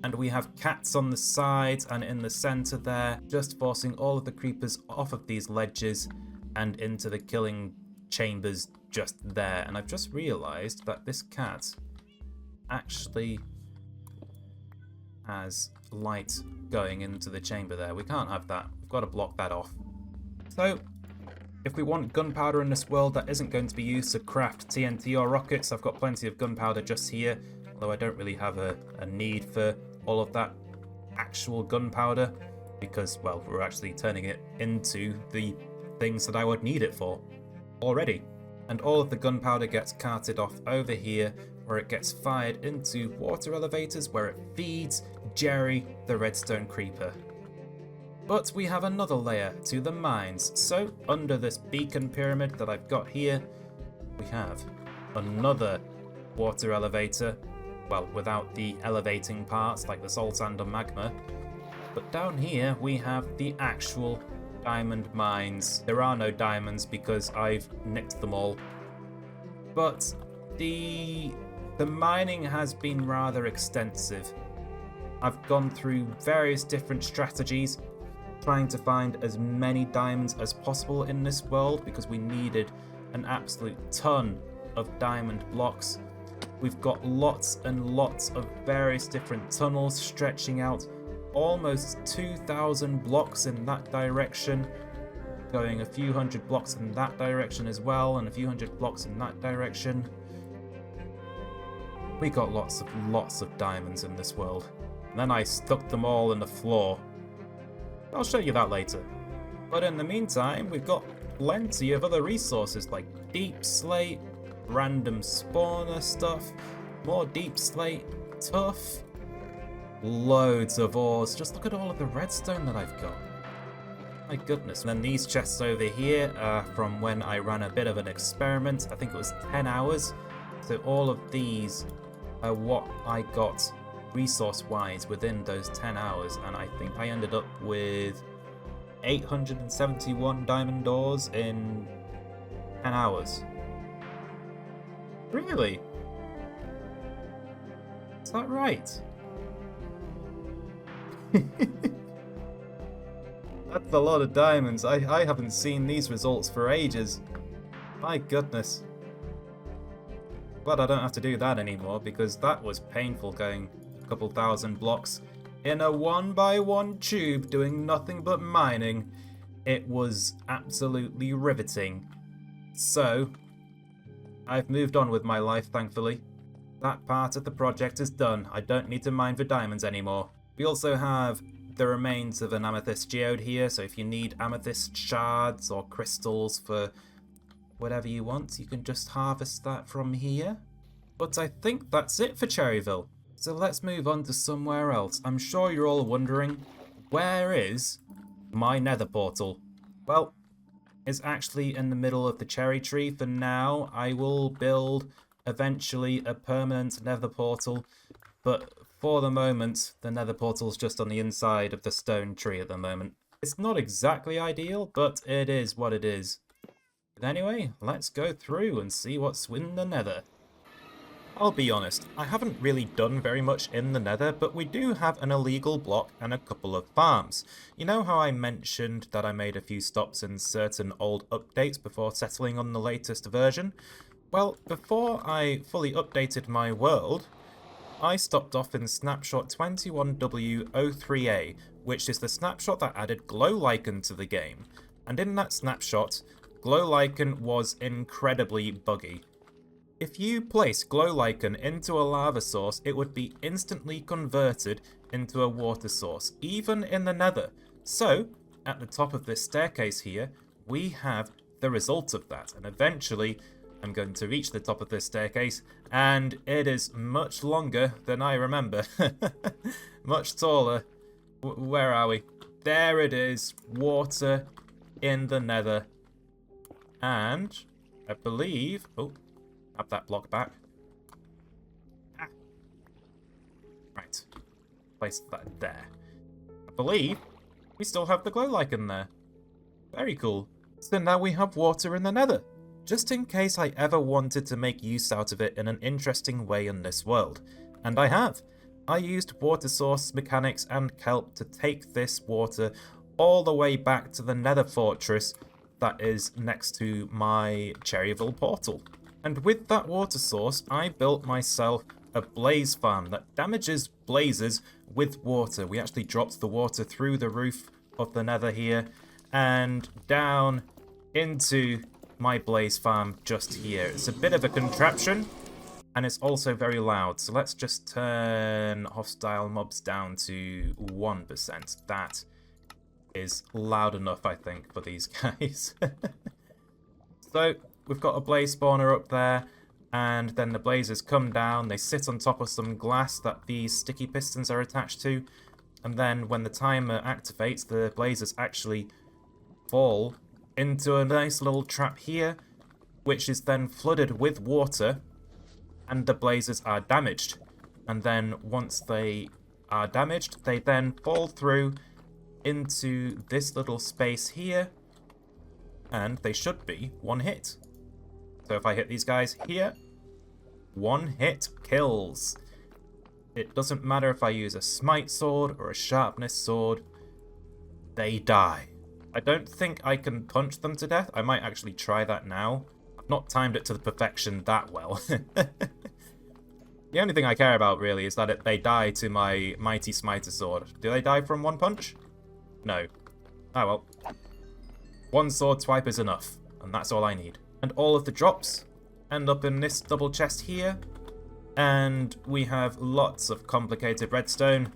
And we have cats on the sides and in the center there, just forcing all of the creepers off of these ledges and into the killing chambers just there. And I've just realized that this cat actually has light going into the chamber there. We can't have that. We've got to block that off. So if we want gunpowder in this world that isn't going to be used to craft TNT or rockets, I've got plenty of gunpowder just here, although I don't really have a need for all of that actual gunpowder because, well, we're actually turning it into the things that I would need it for already. And all of the gunpowder gets carted off over here, where it gets fired into water elevators, where it feeds Jerry, the redstone creeper. But we have another layer to the mines. So under this beacon pyramid that I've got here, we have another water elevator. Well, without the elevating parts like the salt and the magma. But down here we have the actual diamond mines. There are no diamonds because I've nicked them all. But the mining has been rather extensive. I've gone through various different strategies, trying to find as many diamonds as possible in this world because we needed an absolute ton of diamond blocks. We've got lots and lots of various different tunnels stretching out, almost 2,000 blocks in that direction, going a few hundred blocks in that direction as well, and a few hundred blocks in that direction. We got lots of diamonds in this world. And then I stuck them all in the floor. I'll show you that later. But in the meantime, we've got plenty of other resources like deep slate, random spawner stuff, more deep slate, tough, loads of ores. Just look at all of the redstone that I've got. My goodness. And then these chests over here are from when I ran a bit of an experiment. I think it was 10 hours. So all of these are what I got resource-wise within those 10 hours. And I think I ended up with 871 diamond ores in 10 hours. Really? Is that right? That's a lot of diamonds. I haven't seen these results for ages. My goodness. Glad I don't have to do that anymore, because that was painful going a couple thousand blocks in a 1x1 tube doing nothing but mining. It was absolutely riveting. So, I've moved on with my life, thankfully. That part of the project is done. I don't need to mine for diamonds anymore. We also have the remains of an amethyst geode here, so if you need amethyst shards or crystals for whatever you want, you can just harvest that from here. But I think that's it for Cherryville. So let's move on to somewhere else. I'm sure you're all wondering, where is my nether portal? Well, it's actually in the middle of the cherry tree for now. I will build eventually a permanent nether portal, but for the moment the nether portal's just on the inside of the stone tree at the moment. It's not exactly ideal, but it is what it is. But anyway, let's go through and see what's in the nether. I'll be honest, I haven't really done very much in the nether, but we do have an illegal block and a couple of farms. You know how I mentioned that I made a few stops in certain old updates before settling on the latest version? Well, before I fully updated my world, I stopped off in snapshot 21W03A, which is the snapshot that added glow lichen to the game. And in that snapshot, glow lichen was incredibly buggy. If you place glow lichen into a lava source, it would be instantly converted into a water source, even in the nether. So, at the top of this staircase here, we have the result of that. And eventually, I'm going to reach the top of this staircase, and it is much longer than I remember. Much taller. Where are we? There it is. Water in the nether. And I believe... Oh. Have that block back. Ah. Right. Place that there. I believe we still have the glow lichen there. Very cool. So now we have water in the nether. Just in case I ever wanted to make use out of it in an interesting way in this world. And I have. I used water source mechanics and kelp to take this water all the way back to the nether fortress that is next to my Cherryville portal. And with that water source, I built myself a blaze farm that damages blazes with water. We actually dropped the water through the roof of the nether here and down into my blaze farm just here. It's a bit of a contraption and it's also very loud. So let's just turn hostile mobs down to 1%. That is loud enough, I think, for these guys. So, we've got a blaze spawner up there, and then the blazes come down, they sit on top of some glass that these sticky pistons are attached to, and then when the timer activates, the blazes actually fall into a nice little trap here, which is then flooded with water, and the blazes are damaged. And then once they are damaged, they then fall through into this little space here, and they should be one hit. So if I hit these guys here, one hit kills. It doesn't matter if I use a smite sword or a sharpness sword, they die. I don't think I can punch them to death. I might actually try that now. I've not timed it to the perfection that well. The only thing I care about, really, is that they die to my Mighty Smiter sword. Do they die from one punch? No. Oh well. One sword swipe is enough, and that's all I need. And all of the drops end up in this double chest here. And we have lots of complicated redstone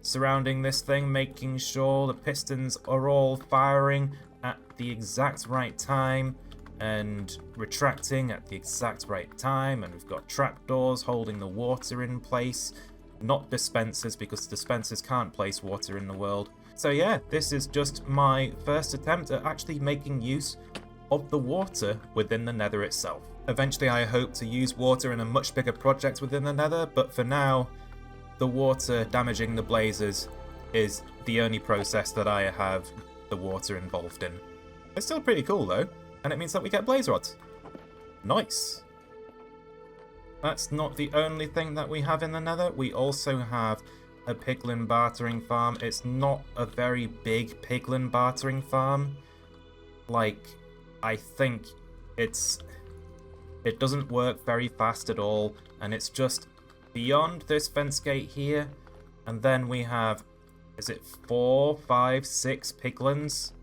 surrounding this thing, making sure the pistons are all firing at the exact right time and retracting at the exact right time, and we've got trapdoors holding the water in place, not dispensers, because dispensers can't place water in the world. So yeah, this is just my first attempt at actually making use of the water within the Nether itself. Eventually I hope to use water in a much bigger project within the Nether, but for now, the water damaging the blazes is the only process that I have the water involved in. It's still pretty cool though. And it means that we get blaze rods. Nice. That's not the only thing that we have in the Nether. We also have a Piglin bartering farm. It's not a very big Piglin bartering farm. Like, I think it doesn't work very fast at all. And it's just beyond this fence gate here. And then we have, is it 4, 5, 6 Piglins?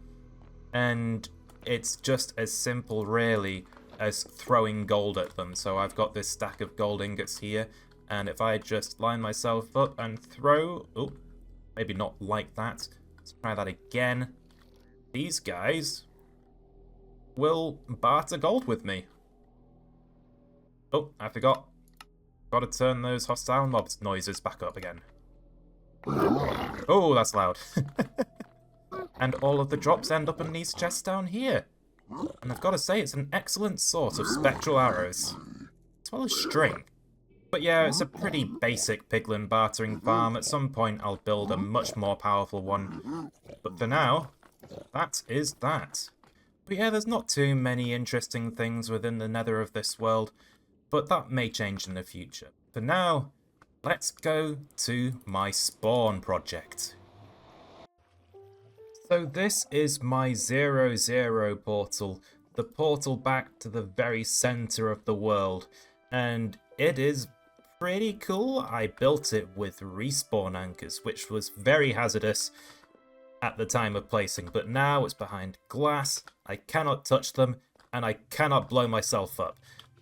And it's just as simple, really, as throwing gold at them. So I've got this stack of gold ingots here, and if I just line myself up and throw... Oh, maybe not like that. Let's try that again. These guys will barter gold with me. Oh, I forgot. Got to turn those hostile mobs noises back up again. Oh, that's loud. And all of the drops end up in these chests down here. And I've got to say, it's an excellent source of spectral arrows, as well as string. But yeah, it's a pretty basic Piglin bartering farm. At some point, I'll build a much more powerful one. But for now, that is that. But yeah, there's not too many interesting things within the Nether of this world, but that may change in the future. For now, let's go to my spawn project. So this is my 0, portal, the portal back to the very center of the world, and it is pretty cool. I built it with respawn anchors, which was very hazardous at the time of placing, but now it's behind glass, I cannot touch them, and I cannot blow myself up.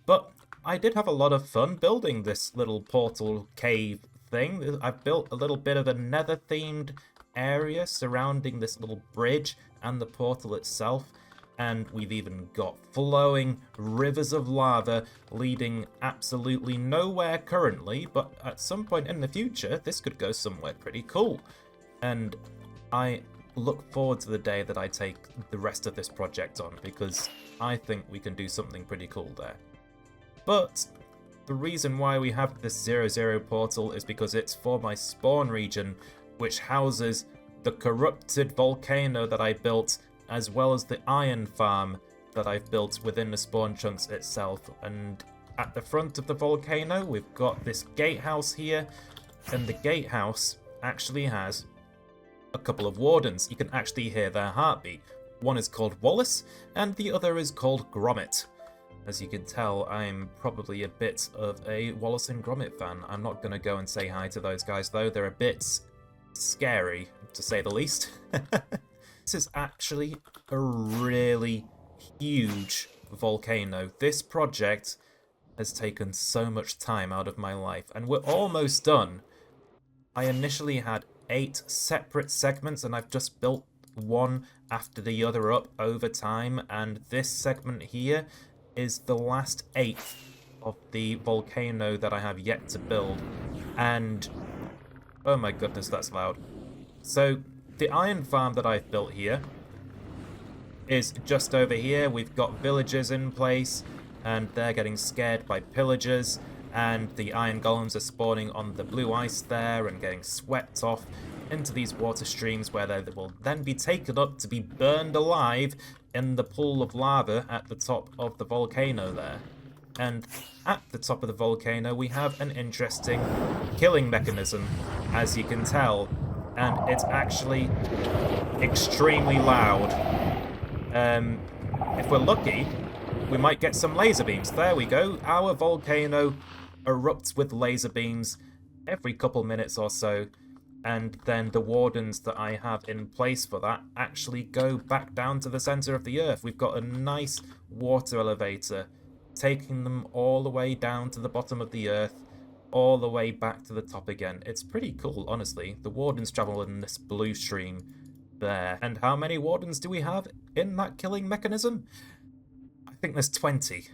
But I did have a lot of fun building this little portal cave thing. I've built a little bit of a Nether themed area surrounding this little bridge and the portal itself, and we've even got flowing rivers of lava leading absolutely nowhere currently, but at some point in the future this could go somewhere pretty cool. And I look forward to the day that I take the rest of this project on, because I think we can do something pretty cool there. But the reason why we have this 0 portal is because it's for my spawn region, which houses the corrupted volcano that I built, as well as the iron farm that I've built within the spawn chunks itself. And at the front of the volcano, we've got this gatehouse here, and the gatehouse actually has a couple of wardens. You can actually hear their heartbeat. One is called Wallace, and the other is called Gromit. As you can tell, I'm probably a bit of a Wallace and Gromit fan. I'm not going to go and say hi to those guys, though. They're a bit scary, to say the least. This is actually a really huge volcano. This project has taken so much time out of my life, and we're almost done. I initially had 8 separate segments, and I've just built one after the other up over time, and this segment here is the last 8th of the volcano that I have yet to build. And oh my goodness, that's loud. So the iron farm that I've built here is just over here. We've got villagers in place, and they're getting scared by pillagers, and the iron golems are spawning on the blue ice there and getting swept off into these water streams, where they will then be taken up to be burned alive in the pool of lava at the top of the volcano there. And at the top of the volcano we have an interesting killing mechanism, as you can tell, and it's actually extremely loud. If we're lucky, we might get some laser beams. There we go. Our volcano erupts with laser beams every couple minutes or so, and then the wardens that I have in place for that actually go back down to the center of the earth. We've got a nice water elevator taking them all the way down to the bottom of the earth, all the way back to the top again. It's pretty cool, honestly. The wardens travel in this blue stream there. And how many wardens do we have in that killing mechanism? I think there's 20.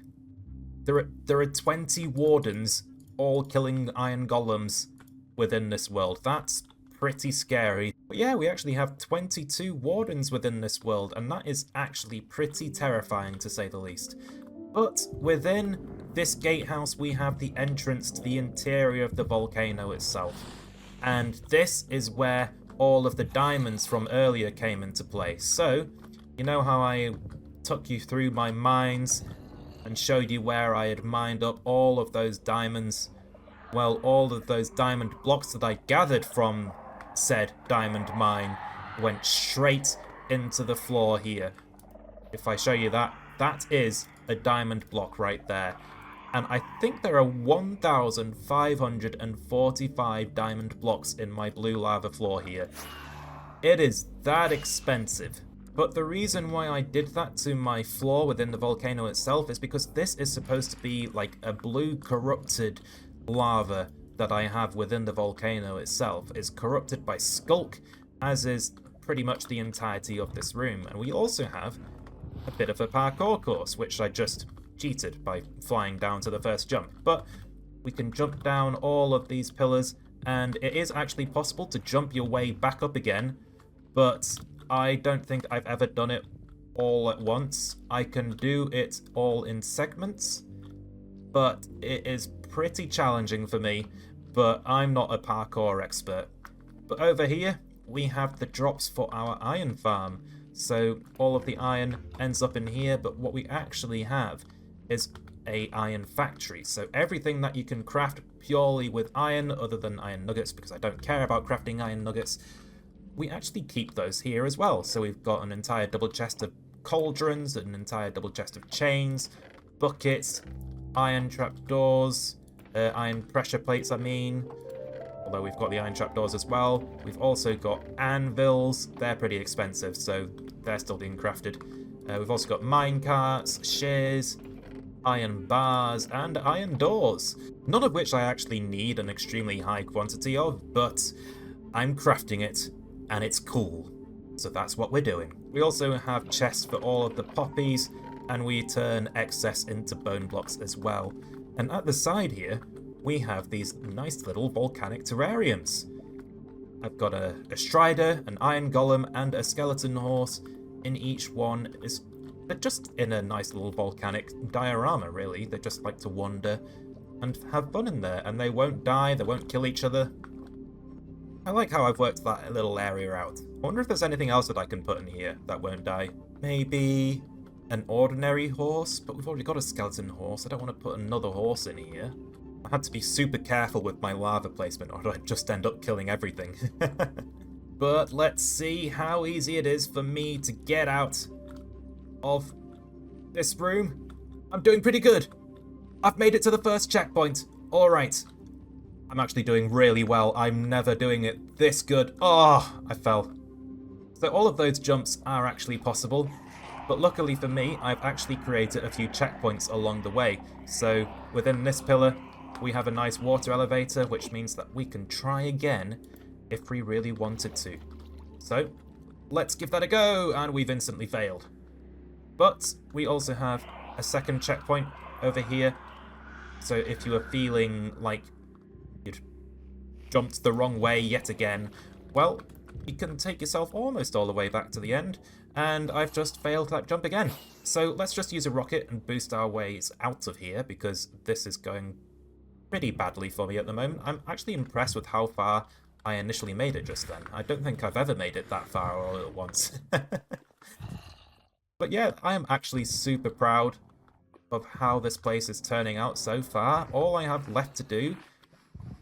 There are 20 wardens all killing iron golems within this world. That's pretty scary. But yeah, we actually have 22 wardens within this world, and that is actually pretty terrifying, to say the least. But within this gatehouse we have the entrance to the interior of the volcano itself. And this is where all of the diamonds from earlier came into play. So, you know how I took you through my mines and showed you where I had mined up all of those diamonds? Well, all of those diamond blocks that I gathered from said diamond mine went straight into the floor here. If I show you that, that is a diamond block right there. And I think there are 1,545 diamond blocks in my blue lava floor here. It is that expensive. But the reason why I did that to my floor within the volcano itself is because this is supposed to be like a blue corrupted lava that I have within the volcano itself. Is corrupted by Sculk, as is pretty much the entirety of this room. And we also have a bit of a parkour course, which I just cheated by flying down to the first jump. But we can jump down all of these pillars, and it is actually possible to jump your way back up again, but I don't think I've ever done it all at once. I can do it all in segments, but it is pretty challenging for me, but I'm not a parkour expert. But over here, we have the drops for our iron farm. So all of the iron ends up in here, but what we actually have is a iron factory. So everything that you can craft purely with iron, other than iron nuggets, because I don't care about crafting iron nuggets, we actually keep those here as well. So we've got an entire double chest of cauldrons, an entire double chest of chains, buckets, iron trapdoors, iron pressure plates, although we've got the iron trapdoors as well. We've also got anvils. They're pretty expensive, so they're still being crafted. We've also got mine carts, shears, iron bars, and iron doors. None of which I actually need an extremely high quantity of, but I'm crafting it, and it's cool. So that's what we're doing. We also have chests for all of the poppies, and we turn excess into bone blocks as well. And at the side here, we have these nice little volcanic terrariums. I've got a strider, an iron golem, and a skeleton horse. In each one they're just in a nice little volcanic diorama, really. They just like to wander and have fun in there, and they won't die, they won't kill each other. I like how I've worked that little area out. I wonder if there's anything else that I can put in here that won't die. Maybe an ordinary horse, but we've already got a skeleton horse. I don't want to put another horse in here. I had to be super careful with my lava placement, or I'd just end up killing everything. But let's see how easy it is for me to get out of this room. I'm doing pretty good. I've made it to the first checkpoint. Alright. I'm actually doing really well. I'm never doing it this good. Oh, I fell. So all of those jumps are actually possible. But luckily for me, I've actually created a few checkpoints along the way. So within this pillar, we have a nice water elevator, which means that we can try again if we really wanted to. So Let's give that a go, and we've instantly failed. But we also have a second checkpoint over here. So if you are feeling like you'd jumped the wrong way yet again, well, you can take yourself almost all the way back to the end, and I've just failed that jump again. So let's just use a rocket and boost our ways out of here, because this is going pretty badly for me at the moment. I'm actually impressed with how far I initially made it just then. I don't think I've ever made it that far all at once. But yeah, I am actually super proud of how this place is turning out so far. All I have left to do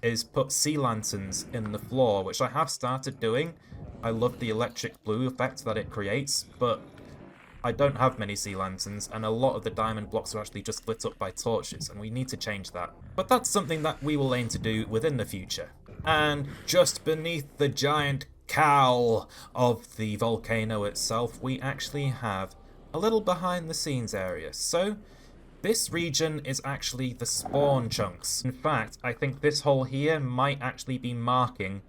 is put sea lanterns in the floor, which I have started doing. I love the electric blue effect that it creates, but I don't have many sea lanterns, and a lot of the diamond blocks are actually just lit up by torches, and we need to change that. But that's something that we will aim to do within the future. And just beneath the giant cowl of the volcano itself, we actually have a little behind the scenes area. So this region is actually the spawn chunks. In fact, I think this hole here might actually be marking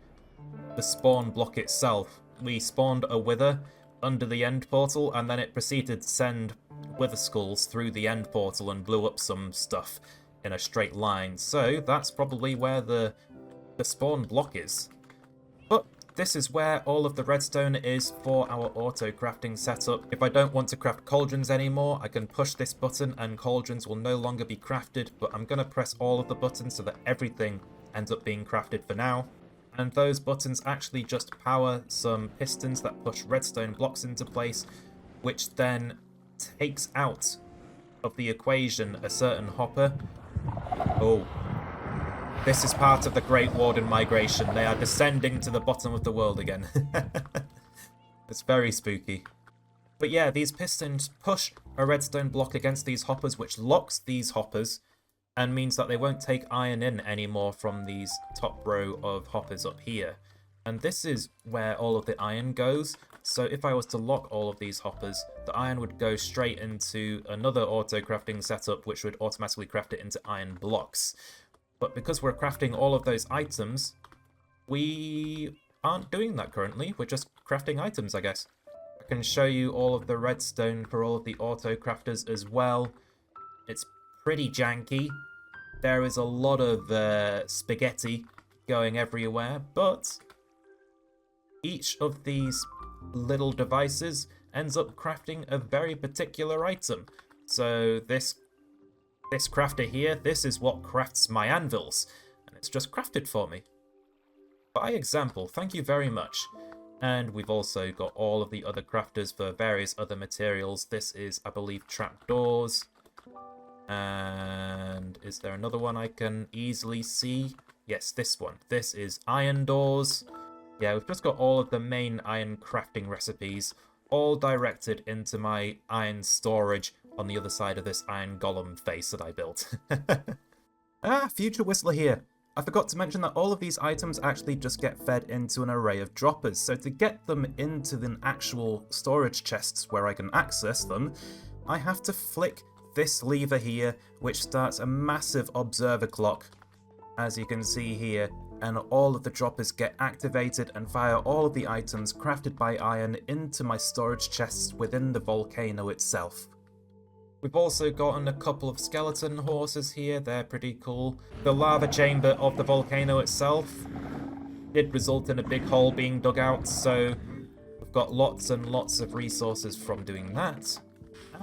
the spawn block itself. We spawned a wither under the end portal, and then it proceeded to send wither skulls through the end portal and blew up some stuff in a straight line. So that's probably where the spawn block is. But this is where all of the redstone is for our auto crafting setup. If I don't want to craft cauldrons anymore, I can push this button and cauldrons will no longer be crafted, but I'm going to press all of the buttons so that everything ends up being crafted for now. And those buttons actually just power some pistons that push redstone blocks into place, which then takes out of the equation a certain hopper. Oh. This is part of the Great Warden migration. They are descending to the bottom of the world again. It's very spooky. But yeah, these pistons push a redstone block against these hoppers, which locks these hoppers and means that they won't take iron in anymore from these top row of hoppers up here. And this is where all of the iron goes. So if I was to lock all of these hoppers, the iron would go straight into another auto crafting setup, which would automatically craft it into iron blocks. But because we're crafting all of those items, we aren't doing that currently. We're just crafting items, I guess. I can show you all of the redstone for all of the auto crafters as well. It's pretty janky. There is a lot of spaghetti going everywhere, but each of these little devices ends up crafting a very particular item. So this crafter here, this is what crafts my anvils, and it's just crafted for me. By example, thank you very much. And we've also got all of the other crafters for various other materials. This is, I believe, trapdoors. And is there another one I can easily see? Yes, this one. This is iron doors. Yeah, we've just got all of the main iron crafting recipes all directed into my iron storage on the other side of this iron golem face that I built. Future Whistler here. I forgot to mention that all of these items actually just get fed into an array of droppers, so to get them into the actual storage chests where I can access them, I have to flick this lever here, which starts a massive observer clock, as you can see here, and all of the droppers get activated and fire all of the items crafted by iron into my storage chests within the volcano itself. We've also gotten a couple of skeleton horses here, they're pretty cool. The lava chamber of the volcano itself did result in a big hole being dug out, so we've got lots and lots of resources from doing that.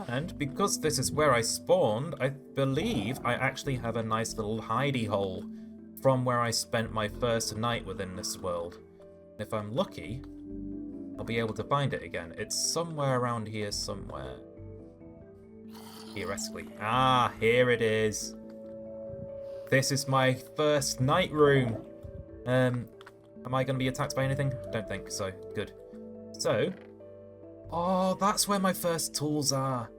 And because this is where I spawned, I believe I actually have a nice little hidey hole from where I spent my first night within this world. If I'm lucky, I'll be able to find it again. It's somewhere around here somewhere. Theoretically. Ah, here it is. This is my first night room. Am I going to be attacked by anything? Don't think so. Good. So, oh, that's where my first tools are.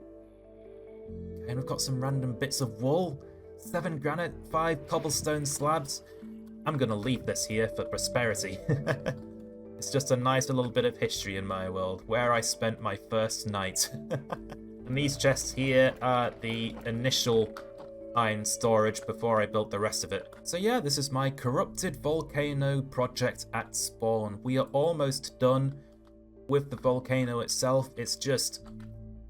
And we've got some random bits of wool. 7 granite, 5 cobblestone slabs. I'm going to leave this here for prosperity. It's just a nice little bit of history in my world, where I spent my first night. And these chests here are the initial iron storage before I built the rest of it. So yeah, this is my corrupted volcano project at spawn. We are almost done. with the volcano itself, it's just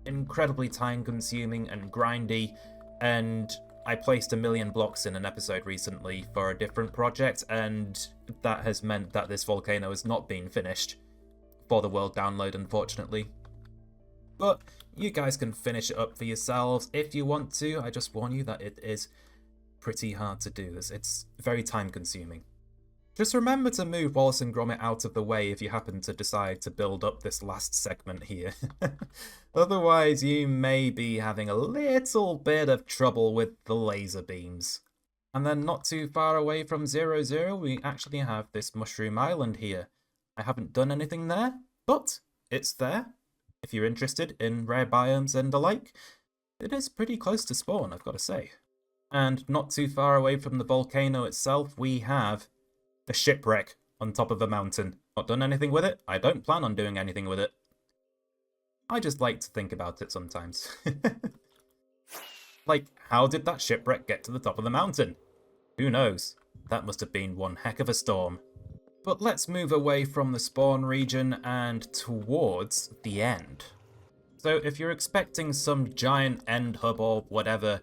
incredibly time consuming and grindy, and I placed 1,000,000 blocks in an episode recently for a different project, and that has meant that this volcano has not been finished for the world download, unfortunately. But you guys can finish it up for yourselves if you want to. I just warn you that it is pretty hard to do. It's very time consuming. Just remember to move Wallace and Gromit out of the way if you happen to decide to build up this last segment here. Otherwise, you may be having a little bit of trouble with the laser beams. And then not too far away from 0, we actually have this Mushroom Island here. I haven't done anything there, but it's there. If you're interested in rare biomes and the like, it is pretty close to spawn, I've got to say. And not too far away from the volcano itself, we have the shipwreck on top of a mountain. Not done anything with it. I don't plan on doing anything with it. I just like to think about it sometimes. Like, how did that shipwreck get to the top of the mountain? Who knows? That must have been one heck of a storm. But let's move away from the spawn region and towards the end. So if you're expecting some giant end hub or whatever,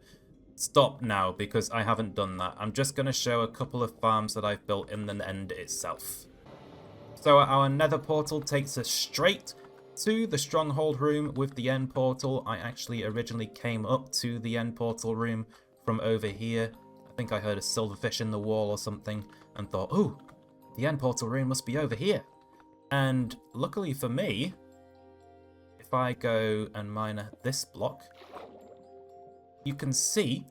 stop now, because I haven't done that. I'm just going to show a couple of farms that I've built in the end itself. So our nether portal takes us straight to the stronghold room with the end portal. I actually originally came up to the end portal room from over here. I think I heard a silverfish in the wall or something and thought, ooh, the end portal room must be over here. And luckily for me, if I go and mine this block, you can see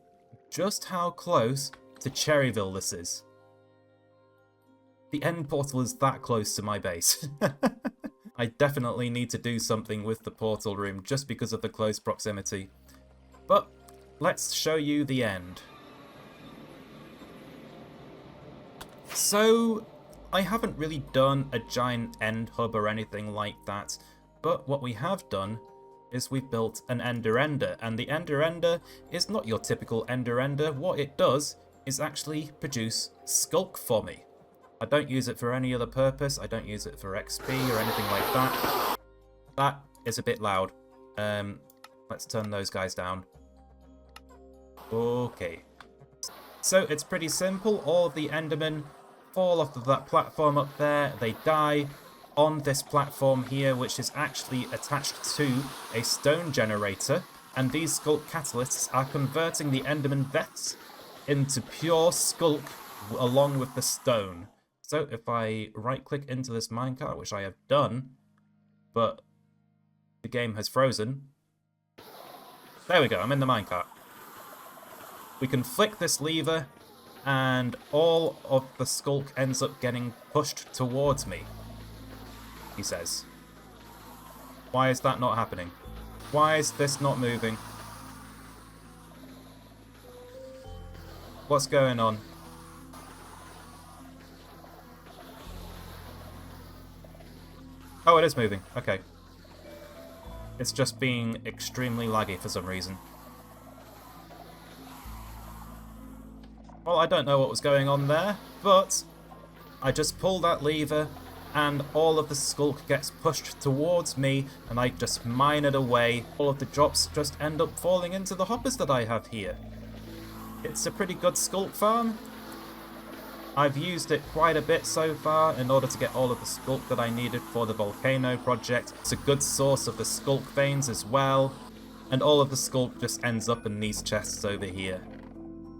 just how close to Cherryville this is. The end portal is that close to my base. I definitely need to do something with the portal room just because of the close proximity. But let's show you the end. So I haven't really done a giant end hub or anything like that, but what we have done is we've built an Ender, and the Ender is not your typical Ender. What it does is actually produce Sculk for me. I don't use it for any other purpose. I don't use it for XP or anything like that. That is a bit loud. Let's turn those guys down. Okay. So it's pretty simple. All of the Endermen fall off of that platform up there. They die on this platform here, which is actually attached to a stone generator. And these Sculk catalysts are converting the Enderman deaths into pure Sculk along with the stone. So if I right-click into this minecart, which I have done, but the game has frozen. There we go, I'm in the minecart. We can flick this lever, and all of the Sculk ends up getting pushed towards me, he says. Why is that not happening? Why is this not moving? What's going on? Oh, it is moving. Okay. It's just being extremely laggy for some reason. Well, I don't know what was going on there, but I just pull that lever and all of the Sculk gets pushed towards me and I just mine it away. All of the drops just end up falling into the hoppers that I have here. It's a pretty good Sculk farm. I've used it quite a bit so far in order to get all of the Sculk that I needed for the Volcano project. It's a good source of the Sculk veins as well, and all of the Sculk just ends up in these chests over here.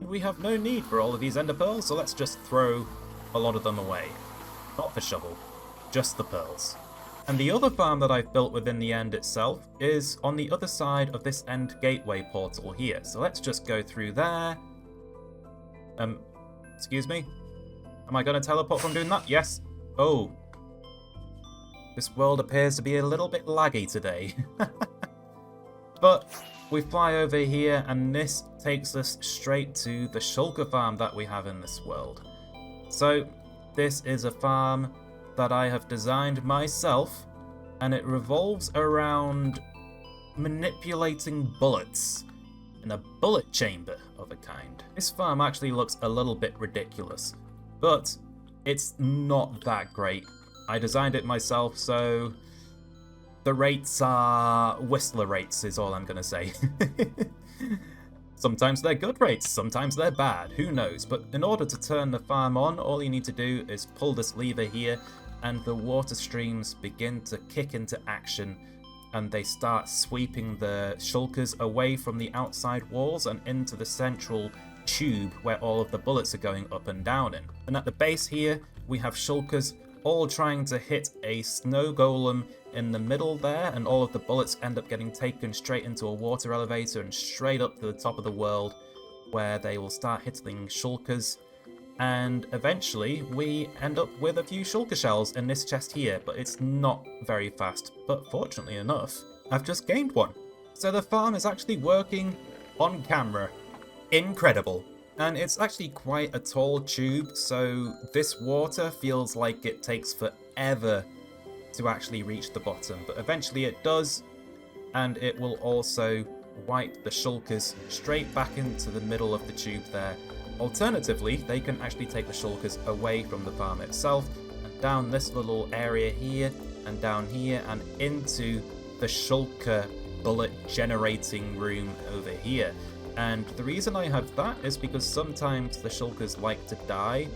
We have no need for all of these ender pearls, so let's just throw a lot of them away. Not the shovel, just the pearls. And the other farm that I've built within the end itself is on the other side of this end gateway portal here. So let's just go through there. Excuse me? Am I going to teleport from doing that? Yes. Oh. This world appears to be a little bit laggy today. But we fly over here and this takes us straight to the Shulker Farm that we have in this world. So this is a farm that I have designed myself, and it revolves around manipulating bullets in a bullet chamber of a kind. This farm actually looks a little bit ridiculous, but it's not that great. I designed it myself, so The rates are Whistler rates is all I'm going to say. Sometimes they're good rates, sometimes they're bad, who knows. But in order to turn the farm on, all you need to do is pull this lever here and the water streams begin to kick into action and they start sweeping the shulkers away from the outside walls and into the central tube where all of the bullets are going up and down in. And at the base here, we have shulkers all trying to hit a snow golem in the middle there, and all of the bullets end up getting taken straight into a water elevator and straight up to the top of the world, where they will start hitting shulkers. And eventually, we end up with a few shulker shells in this chest here, but it's not very fast. But fortunately enough, I've just gained one. So the farm is actually working on camera. Incredible. And it's actually quite a tall tube, so this water feels like it takes forever to actually reach the bottom, but eventually it does, and it will also wipe the shulkers straight back into the middle of the tube there. Alternatively, they can actually take the shulkers away from the farm itself, and down this little area here, and down here, and into the shulker bullet generating room over here. And the reason I have that is because sometimes the shulkers like to die.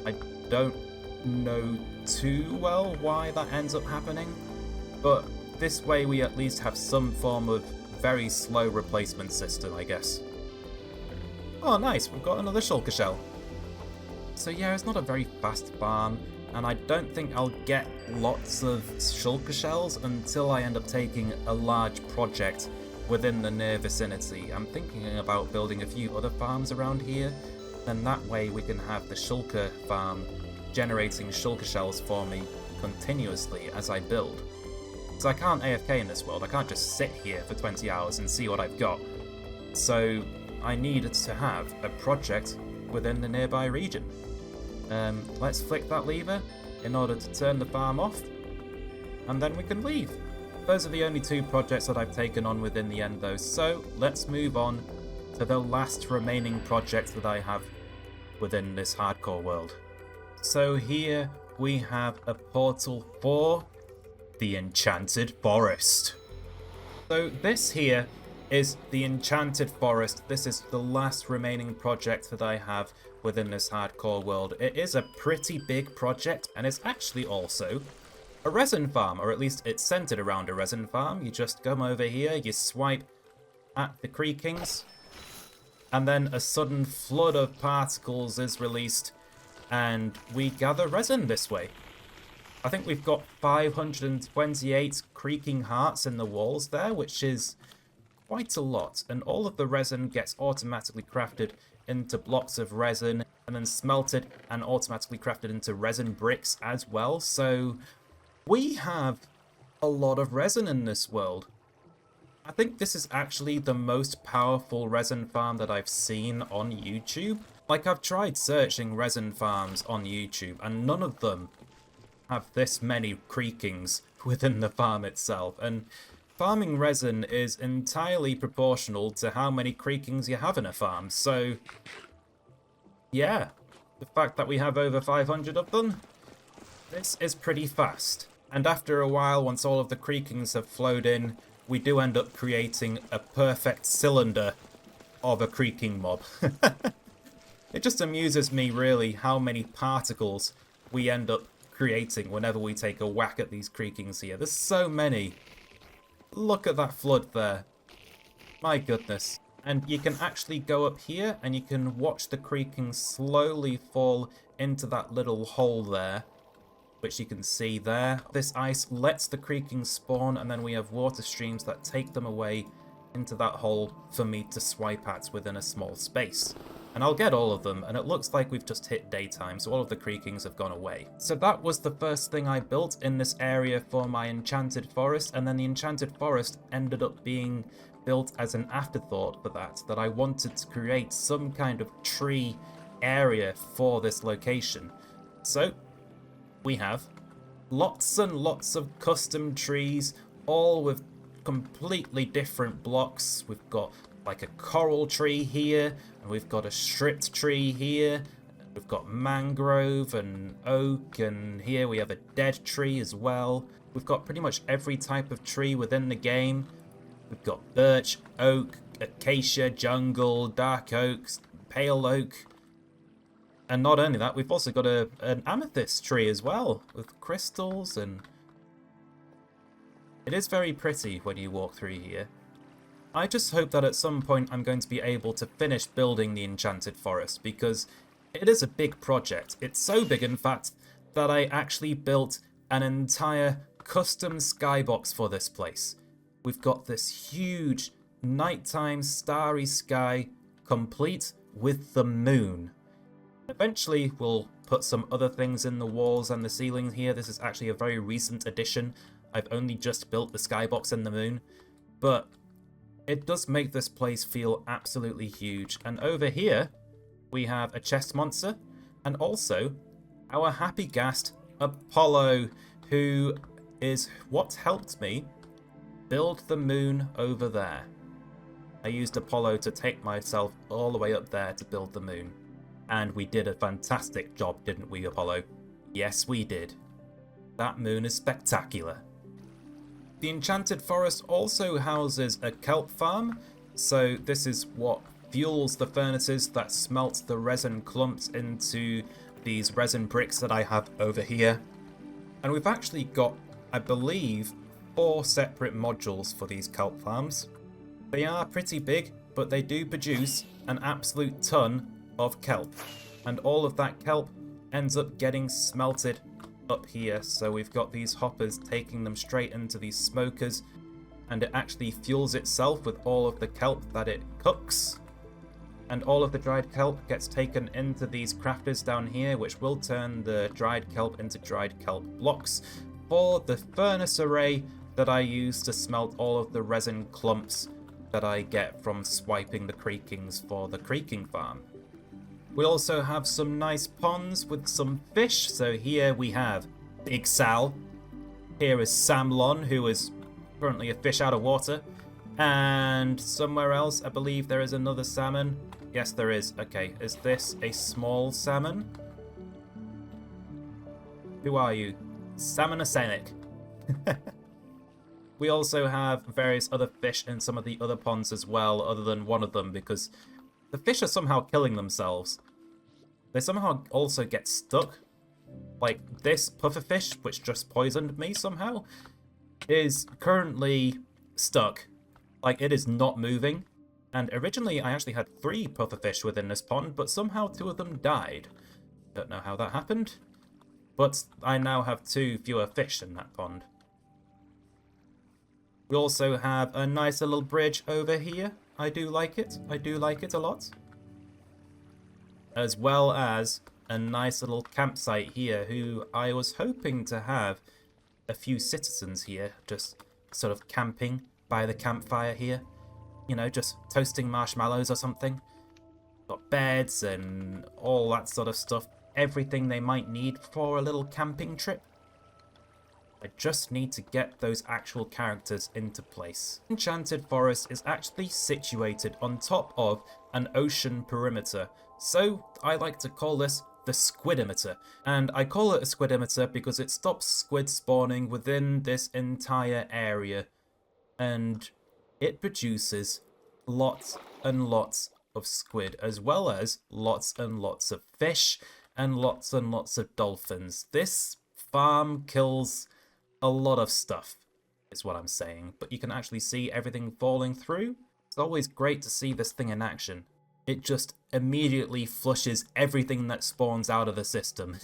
I don't know too well why that ends up happening, but this way we at least have some form of very slow replacement system, I guess. Oh nice, we've got another shulker shell. So yeah, it's not a very fast farm, and I don't think I'll get lots of shulker shells until I end up taking a large project within the near vicinity. I'm thinking about building a few other farms around here, and that way we can have the Shulker Farm generating shulker shells for me continuously as I build. So I can't AFK in this world, I can't just sit here for 20 hours and see what I've got. So I need to have a project within the nearby region. Let's flick that lever in order to turn the farm off, and then we can leave. Those are the only two projects that I've taken on within the end though, so let's move on to the last remaining project that I have within this hardcore world. So here we have a portal for the Enchanted Forest. So this here is the Enchanted Forest. This is the last remaining project that I have within this hardcore world. It is a pretty big project, and it's actually also a resin farm, or at least it's centered around a resin farm. You just come over here, you swipe at the Creakings, and then a sudden flood of particles is released, and we gather resin this way. I think we've got 528 creaking hearts in the walls there, which is quite a lot, and all of the resin gets automatically crafted into blocks of resin, and then smelted and automatically crafted into resin bricks as well, so we have a lot of resin in this world. I think this is actually the most powerful resin farm that I've seen on YouTube. Like, I've tried searching resin farms on YouTube, and none of them have this many creakings within the farm itself. And farming resin is entirely proportional to how many creakings you have in a farm. So, yeah, the fact that we have over 500 of them, this is pretty fast. And after a while, once all of the creakings have flowed in, we do end up creating a perfect cylinder of a creaking mob. It just amuses me, really, how many particles we end up creating whenever we take a whack at these creakings here. There's so many. Look at that flood there. My goodness. And you can actually go up here and you can watch the creaking slowly fall into that little hole there, which you can see there. This ice lets the creaking spawn, and then we have water streams that take them away into that hole for me to swipe at within a small space. And I'll get all of them, and it looks like we've just hit daytime, so all of the creakings have gone away. So that was the first thing I built in this area for my Enchanted Forest, and then the Enchanted Forest ended up being built as an afterthought for that I wanted to create some kind of tree area for this location. So we have lots and lots of custom trees, all with completely different blocks. We've got like a coral tree here, and we've got a stripped tree here, We've got mangrove and oak, and here we have a dead tree as well. We've got pretty much every type of tree within the game. We've got birch, oak, acacia, jungle, dark oaks, pale oak. And not only that, we've also got an amethyst tree as well, with crystals, and it is very pretty when you walk through here. I just hope that at some point I'm going to be able to finish building the Enchanted Forest, because it is a big project. It's so big, in fact, that I actually built an entire custom skybox for this place. We've got this huge nighttime starry sky, complete with the moon. Eventually, we'll put some other things in the walls and the ceiling here. This is actually a very recent addition. I've only just built the skybox and the moon, but it does make this place feel absolutely huge. And over here, we have a chest monster, and also our happy ghast, Apollo, who is what helped me build the moon over there. I used Apollo to take myself all the way up there to build the moon. And we did a fantastic job, didn't we, Apollo? Yes, we did. That moon is spectacular. The Enchanted Forest also houses a Kelp Farm, so this is what fuels the furnaces that smelt the resin clumps into these resin bricks that I have over here. And we've actually got, I believe, 4 separate modules for these kelp farms. They are pretty big, but they do produce an absolute ton of kelp. And all of that kelp ends up getting smelted up here. So we've got these hoppers taking them straight into these smokers, and it actually fuels itself with all of the kelp that it cooks. And all of the dried kelp gets taken into these crafters down here, which will turn the dried kelp into dried kelp blocks for the furnace array that I use to smelt all of the resin clumps that I get from swiping the Creakings for the Creaking Farm. We also have some nice ponds with some fish. So here we have Big Sal. Here is Samlon, who is currently a fish out of water. And somewhere else, I believe there is another salmon. Yes, there is. Okay, is this a small salmon? Who are you? Salmon Asenic. We also have various other fish in some of the other ponds as well, other than one of them, because the fish are somehow killing themselves. They somehow also get stuck. Like this pufferfish, which just poisoned me somehow, is currently stuck. Like, it is not moving. And originally I actually had 3 pufferfish within this pond, but somehow 2 of them died. Don't know how that happened. But I now have 2 fewer fish in that pond. We also have a nice little bridge over here. I do like it. I do like it a lot. As well as a nice little campsite here, who I was hoping to have a few citizens here just sort of camping by the campfire here. You know, just toasting marshmallows or something. Got beds and all that sort of stuff. Everything they might need for a little camping trip. I just need to get those actual characters into place. Enchanted Forest is actually situated on top of an ocean perimeter, so I like to call this the Squidimeter. And I call it a Squidimeter because it stops squid spawning within this entire area, and it produces lots and lots of squid, as well as lots and lots of fish and lots of dolphins. This farm kills a lot of stuff, is what I'm saying, but you can actually see everything falling through. It's always great to see this thing in action. It just immediately flushes everything that spawns out of the system.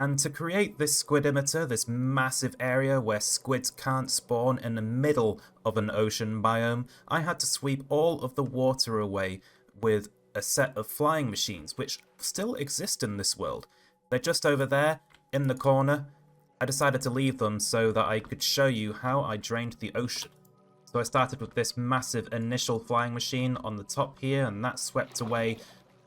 And to create this Squidimeter, this massive area where squids can't spawn in the middle of an ocean biome, I had to sweep all of the water away with a set of flying machines, which still exist in this world. They're just over there, in the corner. I decided to leave them so that I could show you how I drained the ocean. So I started with this massive initial flying machine on the top here, and that swept away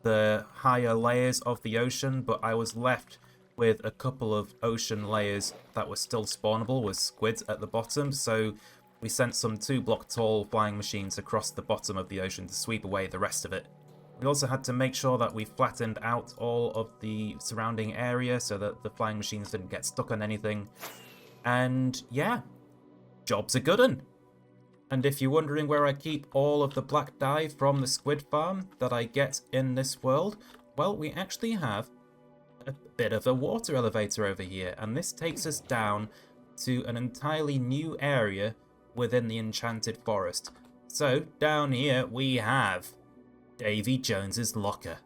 the higher layers of the ocean, but I was left with a couple of ocean layers that were still spawnable with squids at the bottom, so we sent some 2-block tall flying machines across the bottom of the ocean to sweep away the rest of it. We also had to make sure that we flattened out all of the surrounding area so that the flying machines didn't get stuck on anything. And yeah, job's a good un. And if you're wondering where I keep all of the black dye from the squid farm that I get in this world, well, we actually have a bit of a water elevator over here, and this takes us down to an entirely new area within the Enchanted Forest. So down here we have Davy Jones's locker,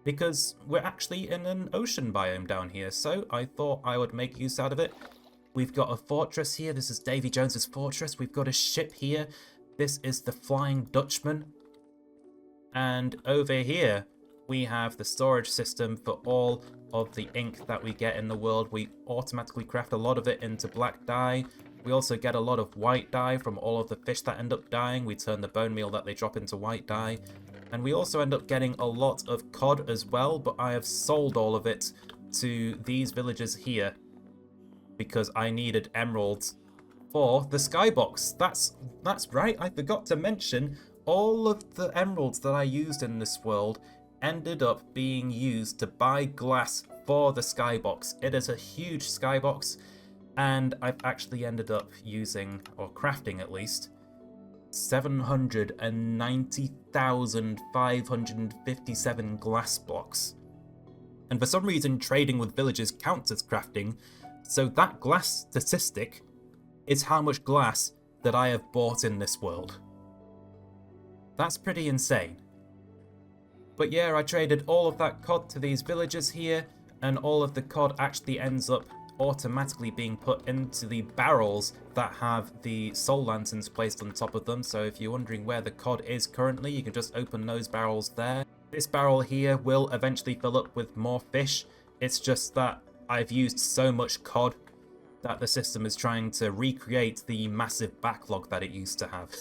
because we're actually in an ocean biome down here, so I thought I would make use out of it. We've got a fortress here. This is Davy Jones's fortress. We've got a ship here. This is the Flying Dutchman. And over here, we have the storage system for all of the ink that we get in the world. We automatically craft a lot of it into black dye. We also get a lot of white dye from all of the fish that end up dying. We turn the bone meal that they drop into white dye. And we also end up getting a lot of cod as well, but I have sold all of it to these villagers here, because I needed emeralds for the Skybox. That's right, I forgot to mention, all of the emeralds that I used in this world ended up being used to buy glass for the Skybox. It is a huge Skybox, and I've actually ended up using, or crafting at least, 790,557 glass blocks. And for some reason, trading with villagers counts as crafting, so that glass statistic is how much glass that I have bought in this world. That's pretty insane. But yeah, I traded all of that cod to these villagers here, and all of the cod actually ends up automatically being put into the barrels that have the soul lanterns placed on top of them. So if you're wondering where the cod is currently, you can just open those barrels there. This barrel here will eventually fill up with more fish. It's just that I've used so much cod that the system is trying to recreate the massive backlog that it used to have.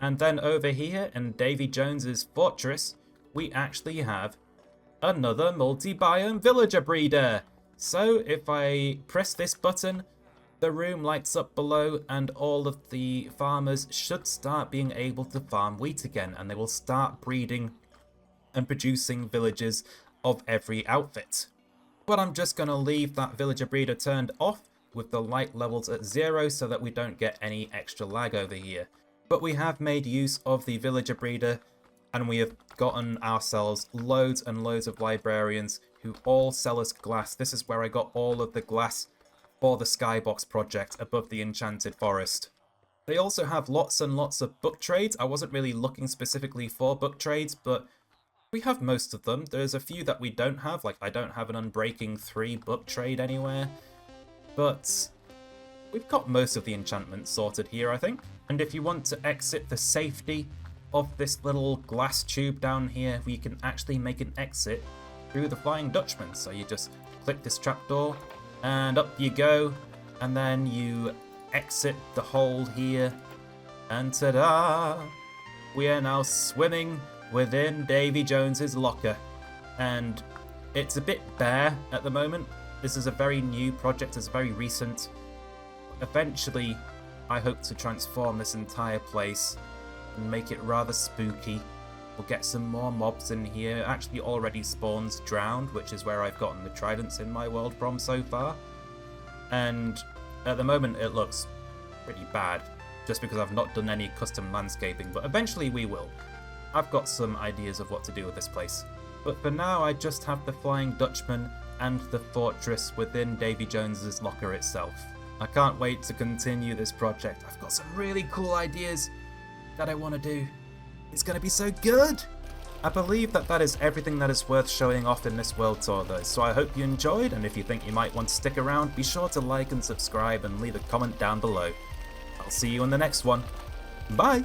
And then over here in Davy Jones's fortress, we actually have another multi-biome villager breeder. So if I press this button, the room lights up below, and all of the farmers should start being able to farm wheat again, and they will start breeding and producing villagers of every outfit. But I'm just going to leave that villager breeder turned off with the light levels at 0 so that we don't get any extra lag over here. But we have made use of the villager breeder, and we have gotten ourselves loads and loads of librarians who all sell us glass. This is where I got all of the glass for the Skybox project above the Enchanted Forest. They also have lots and lots of book trades. I wasn't really looking specifically for book trades, but we have most of them. There's a few that we don't have, like I don't have an Unbreaking 3 book trade anywhere. But we've got most of the enchantments sorted here, I think. And if you want to exit the safety of this little glass tube down here, we can actually make an exit through the Flying Dutchman. So you just click this trapdoor and up you go, and then you exit the hole here, and ta-da! We are now swimming within Davy Jones's locker, and it's a bit bare at the moment. This is a very new project, it's very recent. Eventually, I hope to transform this entire place and make it rather spooky. We'll get some more mobs in here. Actually already spawns drowned, which is where I've gotten the tridents in my world from so far. And at the moment it looks pretty bad, just because I've not done any custom landscaping, but eventually we will. I've got some ideas of what to do with this place. But for now I just have the Flying Dutchman and the fortress within Davy Jones's locker itself. I can't wait to continue this project. I've got some really cool ideas that I want to do. It's going to be so good! I believe that is everything that is worth showing off in this world tour though, so I hope you enjoyed, and if you think you might want to stick around, be sure to like and subscribe and leave a comment down below. I'll see you in the next one. Bye!